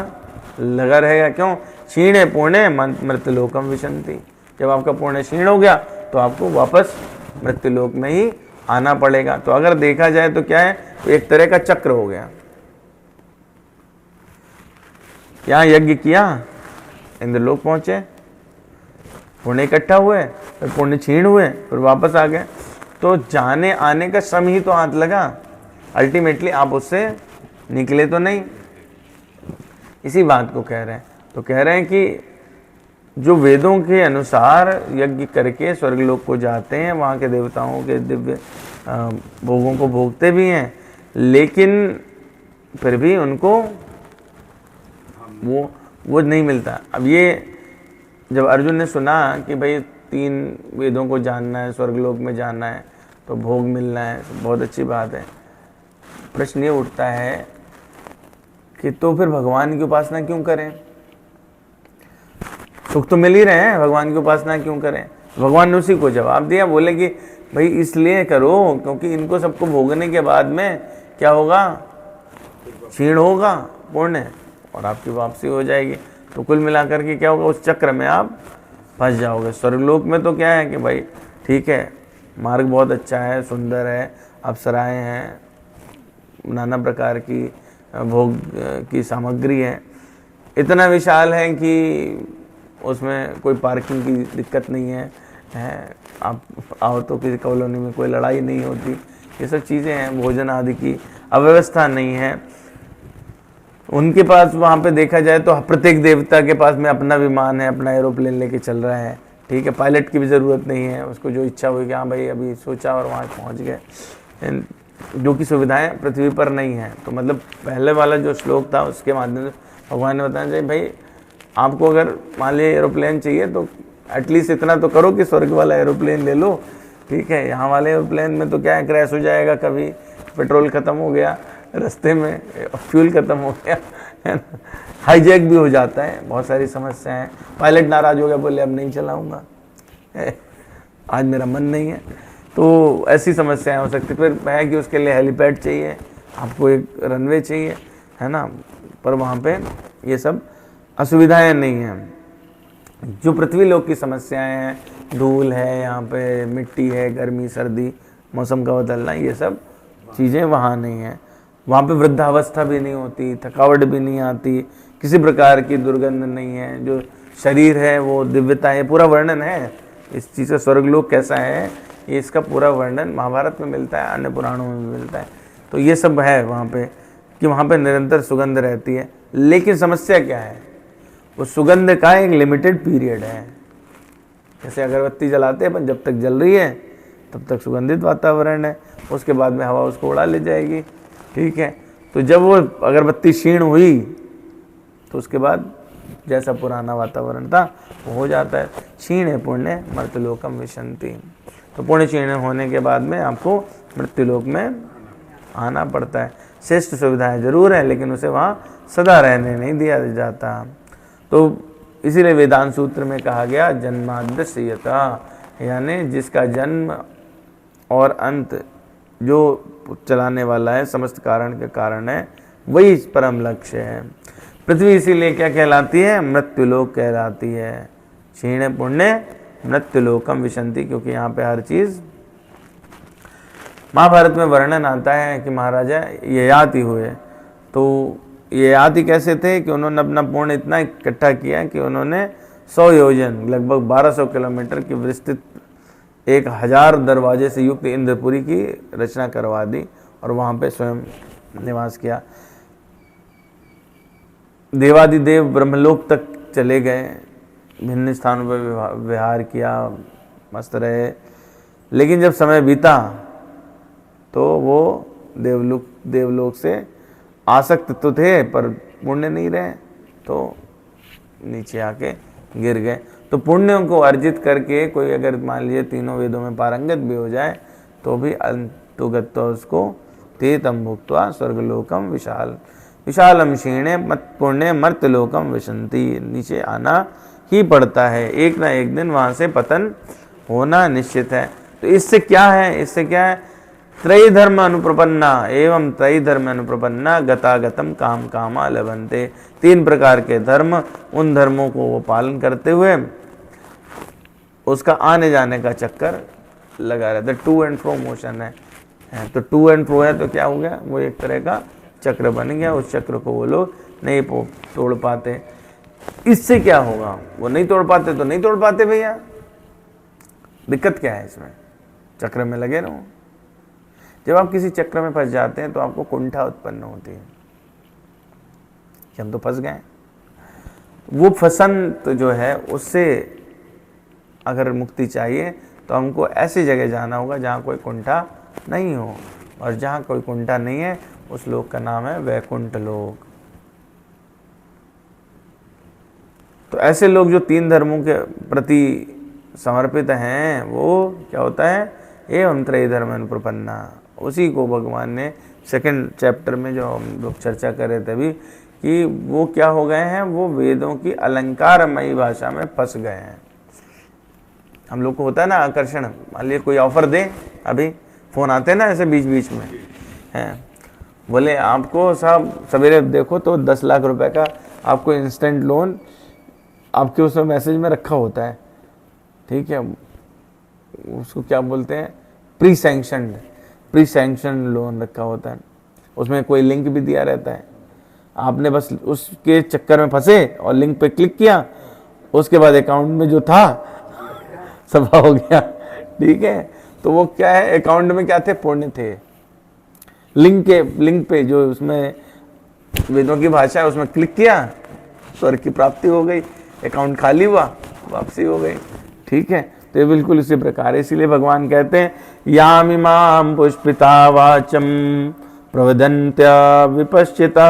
लगा रहेगा। क्यों, क्षीणे पुण्य मृत्युलोकम विशंति, जब आपका पुण्य क्षीण हो गया तो आपको वापस मृत्युलोक में ही आना पड़ेगा। तो अगर देखा जाए तो क्या है, तो एक तरह का चक्र हो गया। यहाँ यज्ञ किया, इंद्रलोक पहुंचे, पुण्य इकट्ठा हुए, फिर पुण्य क्षीण हुए, फिर वापस आ गए। तो जाने आने का श्रम ही तो हाथ लगा, अल्टीमेटली आप उससे निकले तो नहीं। इसी बात को कह रहे हैं। तो कह रहे हैं कि जो वेदों के अनुसार यज्ञ करके स्वर्गलोक को जाते हैं, वहाँ के देवताओं के दिव्य भोगों को भोगते भी हैं, लेकिन फिर भी उनको वो नहीं मिलता। अब ये जब अर्जुन ने सुना कि भाई 3 वेदों को जानना है, स्वर्गलोक में जाना है, तो भोग मिलना है, बहुत अच्छी बात है। प्रश्न ये उठता है कि तो फिर भगवान की उपासना क्यों करें? सुख तो मिल ही रहे हैं, भगवान की उपासना क्यों करें? भगवान ने उसी को जवाब दिया, बोले कि भाई इसलिए करो क्योंकि इनको सबको भोगने के बाद में क्या होगा, क्षीण होगा पुण्य और आपकी वापसी हो जाएगी। तो कुल मिलाकर के क्या होगा, उस चक्र में आप फंस जाओगे। स्वर्गलोक में तो क्या है कि भाई ठीक है, मार्ग बहुत अच्छा है, सुंदर है, अप्सराएं हैं, नाना प्रकार की भोग की सामग्री है, इतना विशाल है कि उसमें कोई पार्किंग की दिक्कत नहीं है, आप आओ तो किसी कॉलोनी में कोई लड़ाई नहीं होती, ये सब चीज़ें हैं। भोजन आदि की अव्यवस्था नहीं है उनके पास। वहाँ पे देखा जाए तो प्रत्येक देवता के पास में अपना विमान है, अपना एरोप्लेन लेके चल रहा है, ठीक है, पायलट की भी ज़रूरत नहीं है, उसको जो इच्छा हुई कि हाँ भाई अभी सोचा और वहाँ पहुँच गए, जो कि सुविधाएं पृथ्वी पर नहीं है। तो मतलब पहले वाला जो श्लोक था उसके माध्यम से भगवान ने बताया चाहिए भाई आपको अगर मान लीजिए एरोप्लेन चाहिए तो एटलीस्ट इतना तो करो कि स्वर्ग वाला एरोप्लेन ले लो, ठीक है। यहाँ वाले एरोप्लेन में तो क्या है, क्रैश हो जाएगा, कभी पेट्रोल ख़त्म हो गया रास्ते में, फ्यूल ख़त्म हो गया, है ना, हाईजैक भी हो जाता है, बहुत सारी समस्याएं। पायलट नाराज़ हो गया, बोले अब नहीं चलाऊँगा, आज मेरा मन नहीं है, तो ऐसी समस्याएं हो सकती। फिर है कि उसके लिए हेलीपैड चाहिए, आपको एक रनवे चाहिए, है ना, पर वहाँ पे ये सब असुविधाएं नहीं हैं। जो पृथ्वी लोक की समस्याएं हैं, धूल है, यहाँ पे मिट्टी है, गर्मी सर्दी, मौसम का बदलना, ये सब चीज़ें वहाँ नहीं हैं। वहाँ पे वृद्धावस्था भी नहीं होती, थकावट भी नहीं आती, किसी प्रकार की दुर्गंध नहीं है, जो शरीर है वो दिव्यता है। पूरा वर्णन है इस चीज़ का, स्वर्गलोक कैसा है ये इसका पूरा वर्णन महाभारत में मिलता है, अन्य पुराणों में भी मिलता है। तो ये सब है वहाँ पे कि वहाँ पे निरंतर सुगंध रहती है। लेकिन समस्या क्या है, उस सुगंध का एक लिमिटेड पीरियड है। जैसे अगरबत्ती जलाते हैं, अपन जब तक जल रही है तब तक सुगंधित वातावरण है, उसके बाद में हवा उसको उड़ा ले जाएगी, ठीक है। तो जब वो अगरबत्ती क्षीण हुई तो उसके बाद जैसा पुराना वातावरण था वो हो जाता है। क्षीणे पुण्य मृत्युलोकम विशंति, तो पुण्य क्षीण होने के बाद में आपको मृत्युलोक में आना पड़ता है। श्रेष्ठ सुविधाएं जरूर है, लेकिन उसे वहाँ सदा रहने नहीं दिया जाता। तो इसीलिए वेदांत सूत्र में कहा गया जन्माद्यस्यता, यानी जिसका जन्म और अंत जो चलाने वाला है, समस्त कारण के कारण है, वही परम लक्ष्य है। पृथ्वी इसीलिए क्या कहलाती है, मृत्युलोक कहलाती है। क्षीण पुण्य मृत्युलोकम विशंति, क्योंकि यहाँ पे हर चीज, महाभारत में वर्णन आता है कि महाराजा ययाति हुए। तो ययाति कैसे थे कि उन्होंने अपना पुण्य इतना इकट्ठा किया कि उन्होंने 100 योजन लगभग 1200 किलोमीटर की विस्तृत 1000 दरवाजे से युक्त इंद्रपुरी की रचना करवा दी और वहाँ पे स्वयं निवास किया। देवादिदेव ब्रह्मलोक तक चले गए, भिन्न स्थानों पर विहार किया, मस्त रहे। लेकिन जब समय बीता तो वो देवलोक देवलोक से आसक्त तो थे पर पुण्य नहीं रहे, तो नीचे आके गिर गए। तो पुण्यों को अर्जित करके कोई अगर मान लीजिए तीनों वेदों में पारंगत भी हो जाए तो भी अंतुगत्वा उसको ते तम भुक्त्वा स्वर्गलोकम विशालम क्षीणे मत पुण्य मर्त्यलोकम विशंति, नीचे आना ही पड़ता है, एक ना एक दिन वहां से पतन होना निश्चित है। तो इससे क्या है, इससे क्या है, त्रयी धर्म अनुप्रपन्ना एवं त्रयी धर्म अनुप्रपन्ना गतागतम काम कामा लभन्ते, 3 प्रकार के धर्म, उन धर्मों को वो पालन करते हुए उसका आने जाने का चक्कर लगा रहता है। टू एंड फ्रो मोशन है, तो टू एंड फ्रो है तो क्या हो गया, वो एक तरह का चक्र बन गया, उस चक्र को वो लोग नहीं तोड़ पाते। इससे क्या होगा, वो नहीं तोड़ पाते तो नहीं तोड़ पाते भैया, दिक्कत क्या है इसमें, चक्र में लगे रहो। जब आप किसी चक्र में फंस जाते हैं तो आपको कुंठा उत्पन्न होती है कि हम तो फंस गए। वो फसंत जो है उससे अगर मुक्ति चाहिए तो हमको ऐसी जगह जाना होगा जहाँ कोई कुंठा नहीं हो, और जहाँ कोई कुंठा नहीं है उस लोक का नाम है वैकुंठ लोक। तो ऐसे लोग जो 3 धर्मों के प्रति समर्पित हैं वो क्या होता है, एवं त्रयी धर्म अनुप्रपन्ना, उसी को भगवान ने 2nd चैप्टर में जो हम लोग चर्चा कर रहे थे अभी कि वो क्या हो गए हैं, वो वेदों की अलंकारमयी भाषा में फंस गए हैं। हम लोग को होता है ना आकर्षण, मान लीजिए कोई ऑफर दे, अभी फ़ोन आते हैं ना ऐसे बीच बीच में हैं, बोले आपको साहब सवेरे देखो तो 10 लाख रुपए का आपको इंस्टेंट लोन आपके उसमें मैसेज में रखा होता है, ठीक है, उसको क्या बोलते हैं, प्री सैंक्शन लोन रखा होता है, उसमें कोई लिंक भी दिया रहता है। आपने बस उसके चक्कर में फंसे और लिंक पे क्लिक किया, उसके बाद अकाउंट में जो था सब हो गया, ठीक है। तो वो क्या है, अकाउंट में क्या थे, पुण्य थे, लिंक पे जो उसमें वेदों की भाषा है उसमें क्लिक किया, स्वर्ग की प्राप्ति हो गई, अकाउंट खाली हुआ, वापसी हो गई, ठीक है। तो ये बिल्कुल इसी प्रकार है, इसीलिए भगवान कहते हैं यामिमां पुष्पिता वाचम प्रवदन्त्या विपश्चिता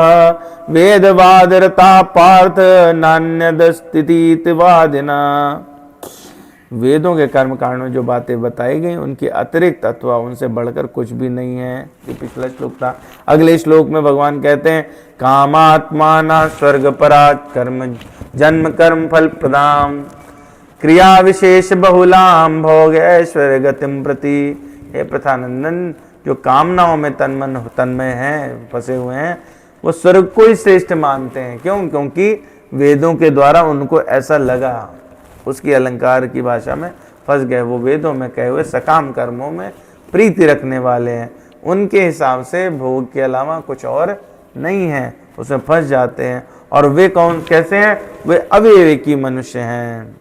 वेदवादरता पार्थ नान्यदस्तिति वादिना। वेदों के कर्म कांड में जो बातें बताई गई उनके अतिरिक्त अथवा उनसे बढ़कर कुछ भी नहीं है। ये पिछला श्लोक था। अगले श्लोक में भगवान कहते हैं कामात्माना स्वर्ग परात् कर्म जन्म कर्म फल प्रदाम क्रिया विशेष बहुलाम भोग ऐश्वर्य गतिम प्रति। हे प्रथानंदन, जो कामनाओं में तन्मय हैं, फंसे हुए हैं, वो स्वर्ग को ही श्रेष्ठ मानते हैं। क्यों? क्योंकि वेदों के द्वारा उनको ऐसा लगा, उसकी अलंकार की भाषा में फंस गए। वो वेदों में कहे हुए सकाम कर्मों में प्रीति रखने वाले हैं, उनके हिसाब से भोग के अलावा कुछ और नहीं है, उसमें फंस जाते हैं। और वे कौन कैसे हैं? वे अविवेकी मनुष्य हैं।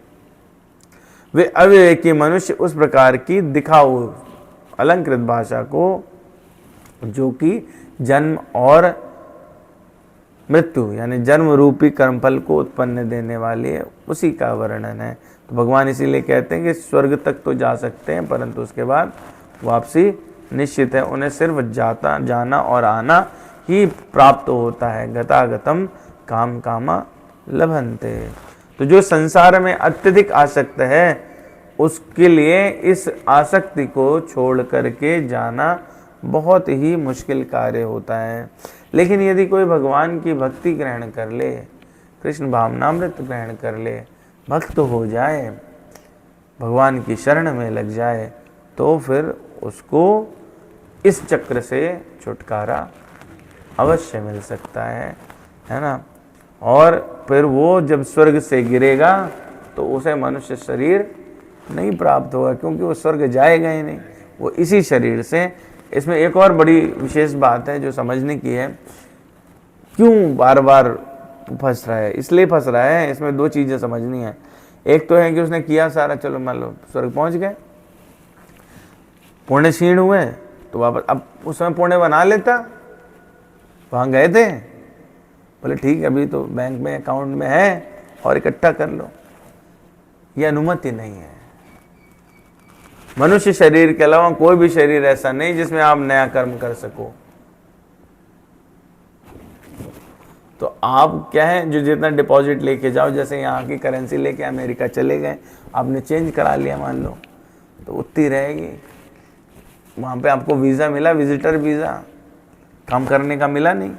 वे अविवेकी मनुष्य उस प्रकार की दिखाऊ अलंकृत भाषा को, जो कि जन्म और मृत्यु यानी जन्म रूपी कर्मफल को उत्पन्न देने वाली है, उसी का वर्णन है। तो भगवान इसीलिए कहते हैं कि स्वर्ग तक तो जा सकते हैं, परंतु उसके बाद वापसी निश्चित है। उन्हें सिर्फ जाना और आना ही प्राप्त होता है। गतागतम काम कामा लभन्ते। तो जो संसार में अत्यधिक आसक्त है, उसके लिए इस आसक्ति को छोड़ करके जाना बहुत ही मुश्किल कार्य होता है। लेकिन यदि कोई भगवान की भक्ति ग्रहण कर ले, कृष्ण भावनामृत ग्रहण कर ले, भक्त हो जाए, भगवान की शरण में लग जाए, तो फिर उसको इस चक्र से छुटकारा अवश्य मिल सकता है ना। और फिर वो जब स्वर्ग से गिरेगा तो उसे मनुष्य शरीर नहीं प्राप्त होगा, क्योंकि वो स्वर्ग जाएगा ही नहीं, वो इसी शरीर से। इसमें एक और बड़ी विशेष बात है जो समझने की है, क्यों बार बार फंस रहा है, इसलिए फंस रहा है। इसमें 2 चीज़ें समझनी है। एक तो है कि उसने किया सारा, चलो मान लो स्वर्ग पहुंच गए, पुण्य क्षीण हुए तो वापस, अब उस समय पुण्य बना लेता, वहाँ गए थे, बोले ठीक है अभी तो बैंक में अकाउंट में है और इकट्ठा कर लो। ये अनुमति नहीं है। मनुष्य शरीर के अलावा कोई भी शरीर ऐसा नहीं जिसमें आप नया कर्म कर सको। आप क्या है, जो जितना डिपॉजिट लेके जाओ, जैसे यहाँ की करेंसी लेके अमेरिका चले गए, आपने चेंज करा लिया मान लो, तो उतनी रहेगी। वहाँ पे आपको वीज़ा मिला, विजिटर वीज़ा, काम करने का मिला नहीं,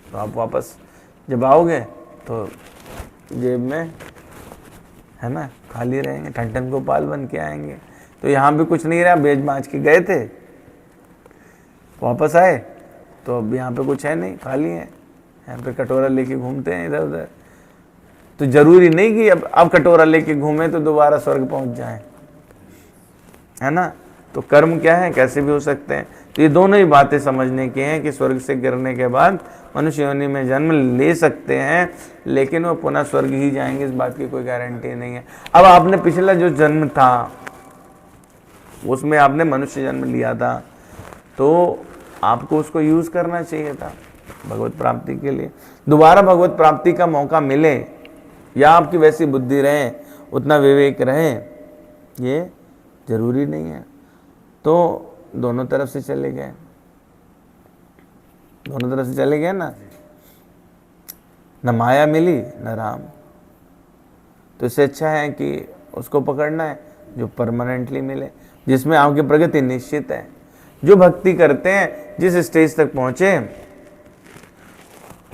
तो आप वापस जब आओगे तो जेब में है ना खाली रहेंगे, ठन गोपाल बन के आएंगे। तो यहाँ भी कुछ नहीं रहा, बेच बाँच के गए थे, वापस आए तो अब यहाँ पे कुछ है नहीं, खाली है। यहाँ पे कटोरा लेके घूमते हैं इधर उधर। तो जरूरी नहीं कि अब कटोरा लेके घूमें तो दोबारा स्वर्ग पहुँच जाएं, है ना। तो कर्म क्या है, कैसे भी हो सकते हैं। तो ये दोनों ही बातें समझने की हैं कि स्वर्ग से गिरने के बाद मनुष्य योनि में जन्म ले सकते हैं, लेकिन वो पुनः स्वर्ग ही जाएंगे, इस बात की कोई गारंटी नहीं है। अब आपने पिछला जो जन्म था उसमें आपने मनुष्य जन्म लिया था, तो आपको उसको यूज करना चाहिए था भगवत प्राप्ति के लिए। दोबारा भगवत प्राप्ति का मौका मिले या आपकी वैसी बुद्धि रहे, उतना विवेक रहे, ये जरूरी नहीं है। तो दोनों तरफ से चले गए, दोनों तरफ से चले गए ना, न माया मिली न राम। तो इससे अच्छा है कि उसको पकड़ना है जो परमानेंटली मिले, जिसमें आपकी प्रगति निश्चित है। जो भक्ति करते हैं, जिस स्टेज तक पहुंचे,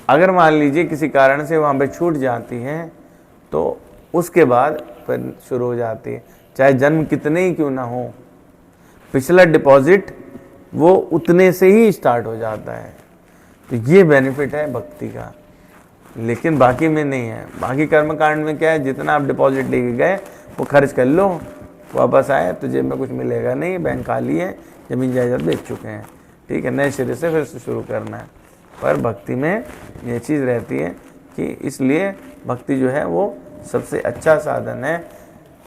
अगर मान लीजिए किसी कारण से वहां पे छूट जाती है तो उसके बाद फिर शुरू हो जाती है, चाहे जन्म कितने ही क्यों ना हो, पिछला डिपॉजिट वो उतने से ही स्टार्ट हो जाता है। तो ये बेनिफिट है भक्ति का, लेकिन बाकी में नहीं है। बाकी कर्म कांड में क्या है, जितना आप डिपॉजिट लेके गए वो खर्च कर लो, वापस आए तो जेब में कुछ मिलेगा नहीं, बैंक खाली है, जमीन जायदाद बेच चुके हैं, ठीक है, नए सिरे से फिर से शुरू करना है। पर भक्ति में ये चीज़ रहती है कि इसलिए भक्ति जो है वो सबसे अच्छा साधन है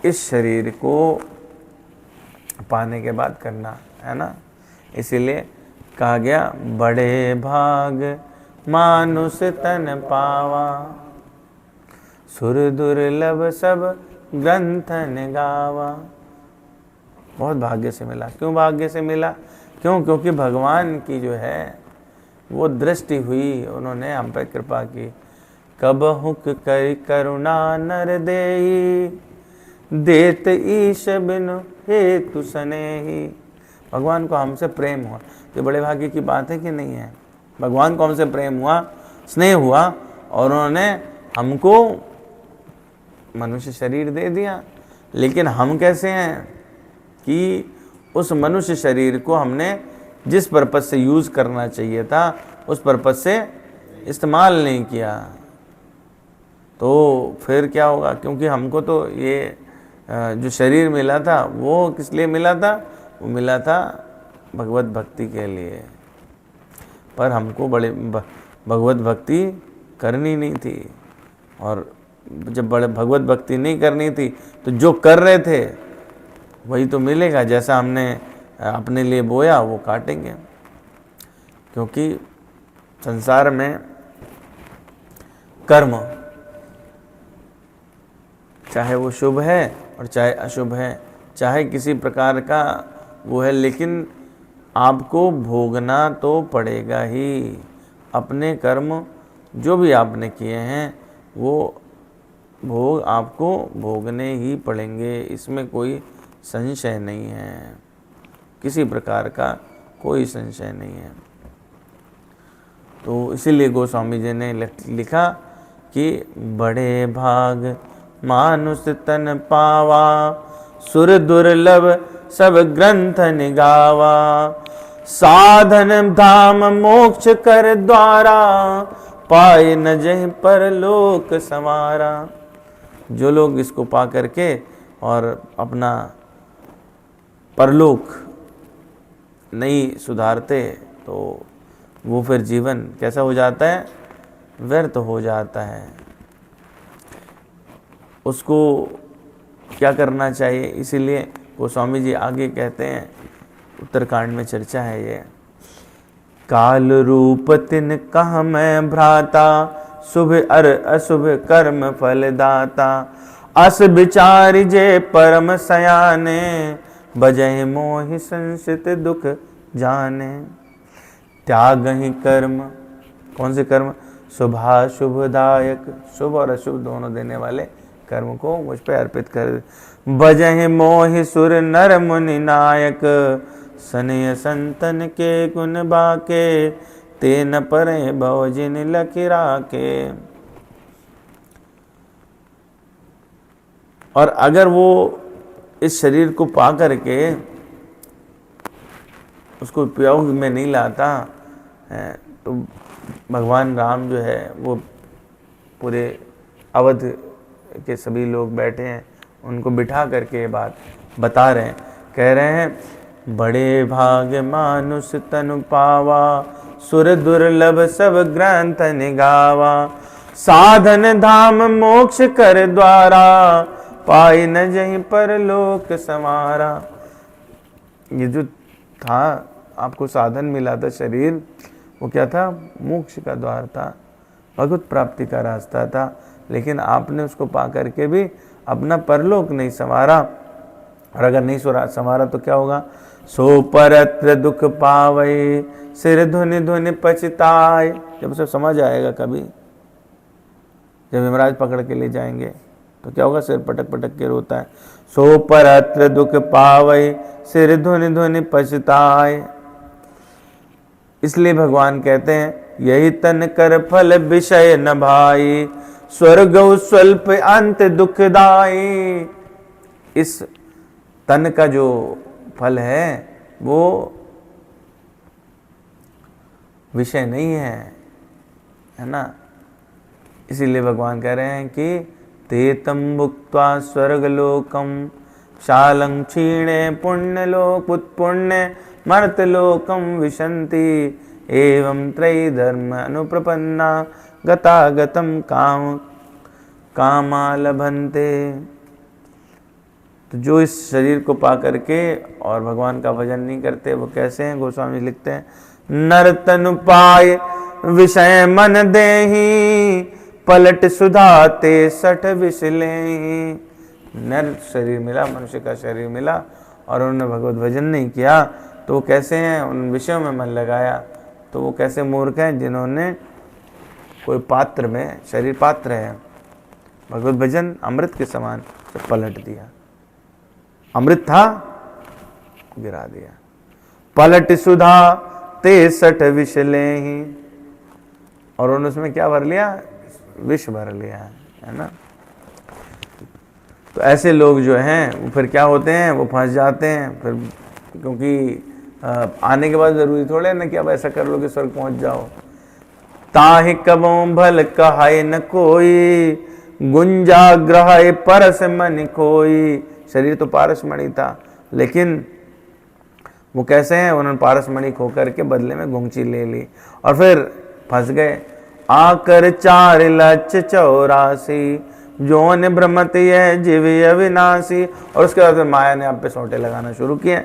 इस शरीर को पाने के बाद करना, है ना। इसीलिए कहा गया, बड़े भाग मानुष तन पावा, सुर दुर्लभ सब ग्रंथन गावा। बहुत भाग्य से मिला। क्यों भाग्य से मिला? क्योंकि भगवान की जो है वो दृष्टि हुई, उन्होंने हम पर कृपा की। कबहुक कर करुणा नर देई, देत ईश बिनु हेतु सनेही। भगवान को हमसे प्रेम हुआ, ये बड़े भाग्य की बात है कि नहीं है। भगवान को हमसे प्रेम हुआ, स्नेह हुआ, और उन्होंने हमको मनुष्य शरीर दे दिया। लेकिन हम कैसे हैं कि उस मनुष्य शरीर को हमने जिस पर्पज से यूज़ करना चाहिए था उस पर्पज से इस्तेमाल नहीं किया, तो फिर क्या होगा? क्योंकि हमको तो ये जो शरीर मिला था वो किस लिए मिला था? वो मिला था भगवत भक्ति के लिए। पर हमको बड़े भगवत भक्ति करनी नहीं थी, और जब बड़े भगवत भक्ति नहीं करनी थी तो जो कर रहे थे वही तो मिलेगा। जैसा हमने अपने लिए बोया वो काटेंगे, क्योंकि संसार में कर्म चाहे वो शुभ है और चाहे अशुभ है, चाहे किसी प्रकार का वो है, लेकिन आपको भोगना तो पड़ेगा ही। अपने कर्म जो भी आपने किए हैं वो भोग आपको भोगने ही पड़ेंगे, इसमें कोई संशय नहीं है, किसी प्रकार का कोई संशय नहीं है। तो इसीलिए गोस्वामी जी ने लिखा कि बड़े भाग मानुष तन पावा, सुर दुर्लभ सब ग्रंथ निगावा, साधन धाम मोक्ष कर द्वारा, पाए न जह पर लोक संवारा। जो लोग इसको पा करके और अपना परलोक नहीं सुधारते तो वो फिर जीवन कैसा हो जाता है? व्यर्थ हो जाता है। उसको क्या करना चाहिए? इसीलिए गोस्वामी जी आगे कहते हैं, उत्तरकांड में चर्चा है ये, काल रूप तिन कह मैं भ्राता, शुभ अर अशुभ कर्म फल दाता, अस विचार जे परम सयाने, बजहि मोहि संसित दुख जाने। त्याग ही कर्म कौन से कर्म? शुभाशुभदायक, शुभ और अशुभ दोनों देने वाले कर्म को मुझ पे अर्पित कर। भजहि मोहि सुर नर मुनि नायक, सनय संतन के गुण बाके, ते न परे भव जिन लखि राखे। और अगर वो इस शरीर को पा करके उसको उपयोग में नहीं लाता है, तो भगवान राम जो है वो पूरे अवध के सभी लोग बैठे हैं, उनको बिठा करके ये बात बता रहे हैं। कह रहे हैं बड़े भाग मानुष तनु पावा, सुर दुर्लभ सब ग्रंथ निगावा, साधन धाम मोक्ष कर द्वारा, पाई न जहीं पर लोक समारा। ये जो था आपको साधन मिला था शरीर, वो क्या था? मोक्ष का द्वार था, भगवत प्राप्ति का रास्ता था, लेकिन आपने उसको पा करके भी अपना परलोक नहीं संवारा। और अगर नहीं संवारा तो क्या होगा? सो परत्र दुख पावै, सिर धुनि धुनि पछताए। जब उसे समझ आएगा कभी, जब यमराज पकड़ के ले जाएंगे तो क्या होगा? सिर पटक पटक के रोता है। सो परत्र दुख पावै, सिर धुनि धुनि पछताए। इसलिए भगवान कहते हैं यही तन कर फल विषय न भाई, स्वर्ग स्वल्प अंत दुखदाई। इस तन का जो फल है वो विषय नहीं है ना। इसीलिए भगवान कह रहे हैं कि ते तम भुक्त्वा स्वर्गलोकम, शालं क्षीणे पुण्यलोक उत्पुण्य मर्तलोकम विशन्ति, एवं त्रयी धर्म अनुप्रपन्ना गतागतम कामा लभन्ते। तो जो इस शरीर को पा करके और भगवान का भजन नहीं करते वो कैसे हैं? गोस्वामी लिखते हैं नर तनु पाय विषय मन देही, पलट सुधाते सठ विसलेही। नर शरीर मिला, मनुष्य का शरीर मिला, और उन्होंने भगवत भजन नहीं किया, तो वो कैसे हैं? उन विषयों में मन लगाया, तो वो कैसे मूर्ख हैं? जिन्होंने कोई पात्र में, शरीर पात्र है, भगवत भजन अमृत के समान तो पलट दिया। अमृत था, गिरा दिया। पलट सुधा ते सठ विष लेहि, और उन्होंने उसमें क्या भर लिया? विष भर लिया, है ना। तो ऐसे लोग जो हैं वो फिर क्या होते हैं? वो फंस जाते हैं फिर, क्योंकि आने के बाद जरूरी थोड़े ना कि अब ऐसा कर लो कि स्वर्ग पहुंच जाओ। ताहि कबों भल कहाय न कोई, गुंजा ग्रहाय परस मन खोई। शरीर तो पारसमणि था, लेकिन वो कैसे हैं? उन्होंने पारसमणि खो करके बदले में गुंची ले ली और फिर फंस गए। आकर 4 लक्ष 84, जोन भ्रमत यह जीव अविनाशी। और उसके बाद माया ने आप पे सोटे लगाना शुरू किए।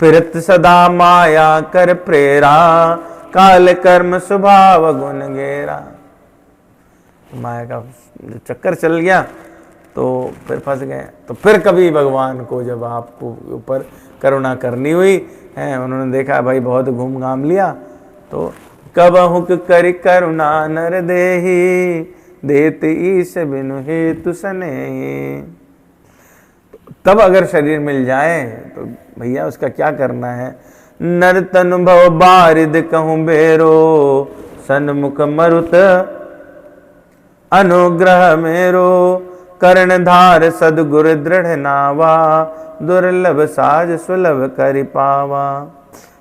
फिरत सदा माया कर प्रेरा, काल कर्म स्वभाव गुण गेरा। माया का चक्कर चल गया तो फिर फंस गए। तो फिर कभी भगवान को जब आपको ऊपर करुणा करनी हुई है, उन्होंने देखा भाई बहुत घूम घाम लिया, तो कब हुक कर करुणा नर देही, देत ईश बिनु हेतु सनेही। तब अगर शरीर मिल जाए तो भैया उसका क्या करना है? नर तनु भव बारिद कहूँ बेरो, सन्मुख मरुत अनुग्रह मेरो, कर्णधार सदगुरु दृढ़ नावा, दुर्लभ साज सुलभ करि पावा।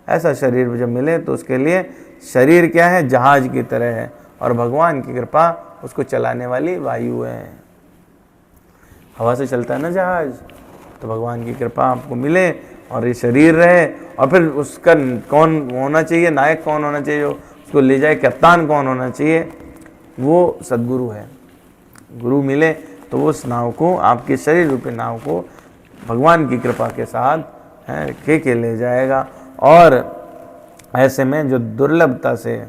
ऐसा शरीर जब मिले तो उसके लिए शरीर क्या है? जहाज की तरह है, और भगवान की कृपा उसको चलाने वाली वायु है। हवा से चलता है ना जहाज, तो भगवान की कृपा आपको मिले और ये शरीर रहे, और फिर उसका कौन होना चाहिए? नायक कौन होना चाहिए? उसको ले जाए, कप्तान कौन होना चाहिए? वो सद्गुरु है। गुरु मिले तो वो उस नाव को, आपके शरीर रूपी नाव को भगवान की कृपा के साथ के ले जाएगा। और ऐसे में जो दुर्लभता से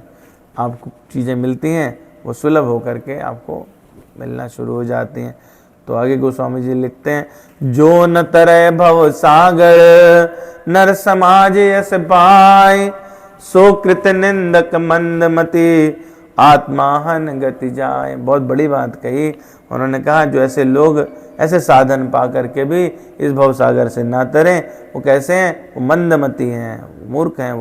आपको चीज़ें मिलती हैं वो सुलभ होकर के आपको मिलना शुरू हो जाती हैं। तो आगे गोस्वामी जी लिखते हैं, जो न तरय भव सागर, नर समाज यस पाय, सो कृत निंदक मंदमति, आत्माहन गति जाए। बहुत बड़ी बात कही उन्होंने। कहा जो ऐसे लोग ऐसे साधन पा करके भी इस भवसागर से ना तरें, वो कैसे हैं? वो मंदमती हैं, मूर्ख हैं,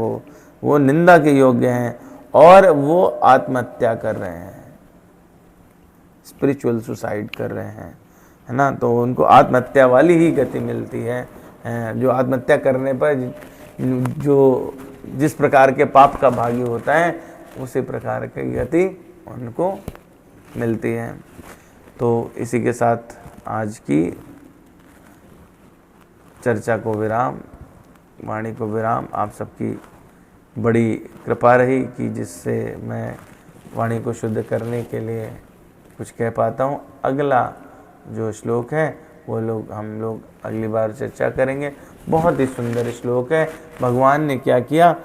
वो निंदा के योग्य हैं, और वो आत्महत्या कर रहे हैं, स्पिरिचुअल सुसाइड कर रहे हैं, है ना। तो उनको आत्महत्या वाली ही गति मिलती है। जो आत्महत्या करने पर जो जिस प्रकार के पाप का भागी होता है, उसी प्रकार की गति उनको मिलती है। तो इसी के साथ आज की चर्चा को विराम, वाणी को विराम। आप सबकी बड़ी कृपा रही कि जिससे मैं वाणी को शुद्ध करने के लिए कुछ कह पाता हूँ। अगला जो श्लोक है वो हम लोग अगली बार चर्चा करेंगे। बहुत ही सुंदर श्लोक है। भगवान ने क्या किया,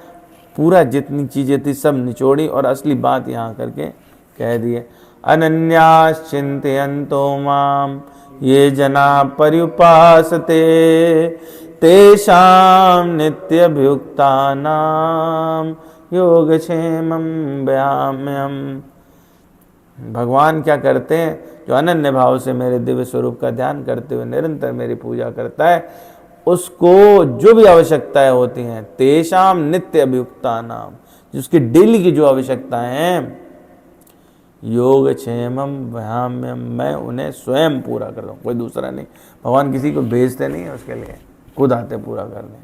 पूरा जितनी चीज़ें थी सब निचोड़ी और असली बात यहाँ करके कह दी है। अनन्याश्चिन्तयन्तो माम ये जना पर्युपासते तेषां नित्यभियुक्तानां योगक्षेमं व्याम्यहम्। भगवान क्या करते हैं? जो अनन्य भाव से मेरे दिव्य स्वरूप का ध्यान करते हुए निरंतर मेरी पूजा करता है, उसको जो भी आवश्यकताएं होती हैं, तेषाम नित्य अभियुक्तानाम, जिसकी डेली की जो आवश्यकताएं हैं, योगक्षेमम व्याम्यम, मैं उन्हें स्वयं पूरा करता हूँ, कोई दूसरा नहीं। भगवान किसी को भेजते नहीं है उसके लिए, खुद आते पूरा करने।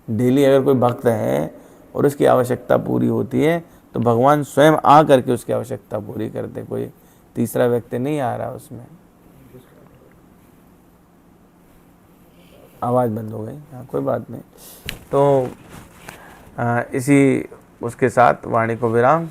डेली अगर कोई भक्त है और उसकी आवश्यकता पूरी होती है तो भगवान स्वयं आ करके उसकी आवश्यकता पूरी करते, कोई तीसरा व्यक्ति नहीं आ रहा उसमें। आवाज़ बंद हो गई, हाँ कोई बात नहीं। तो इसी उसके साथ वाणी को विराम।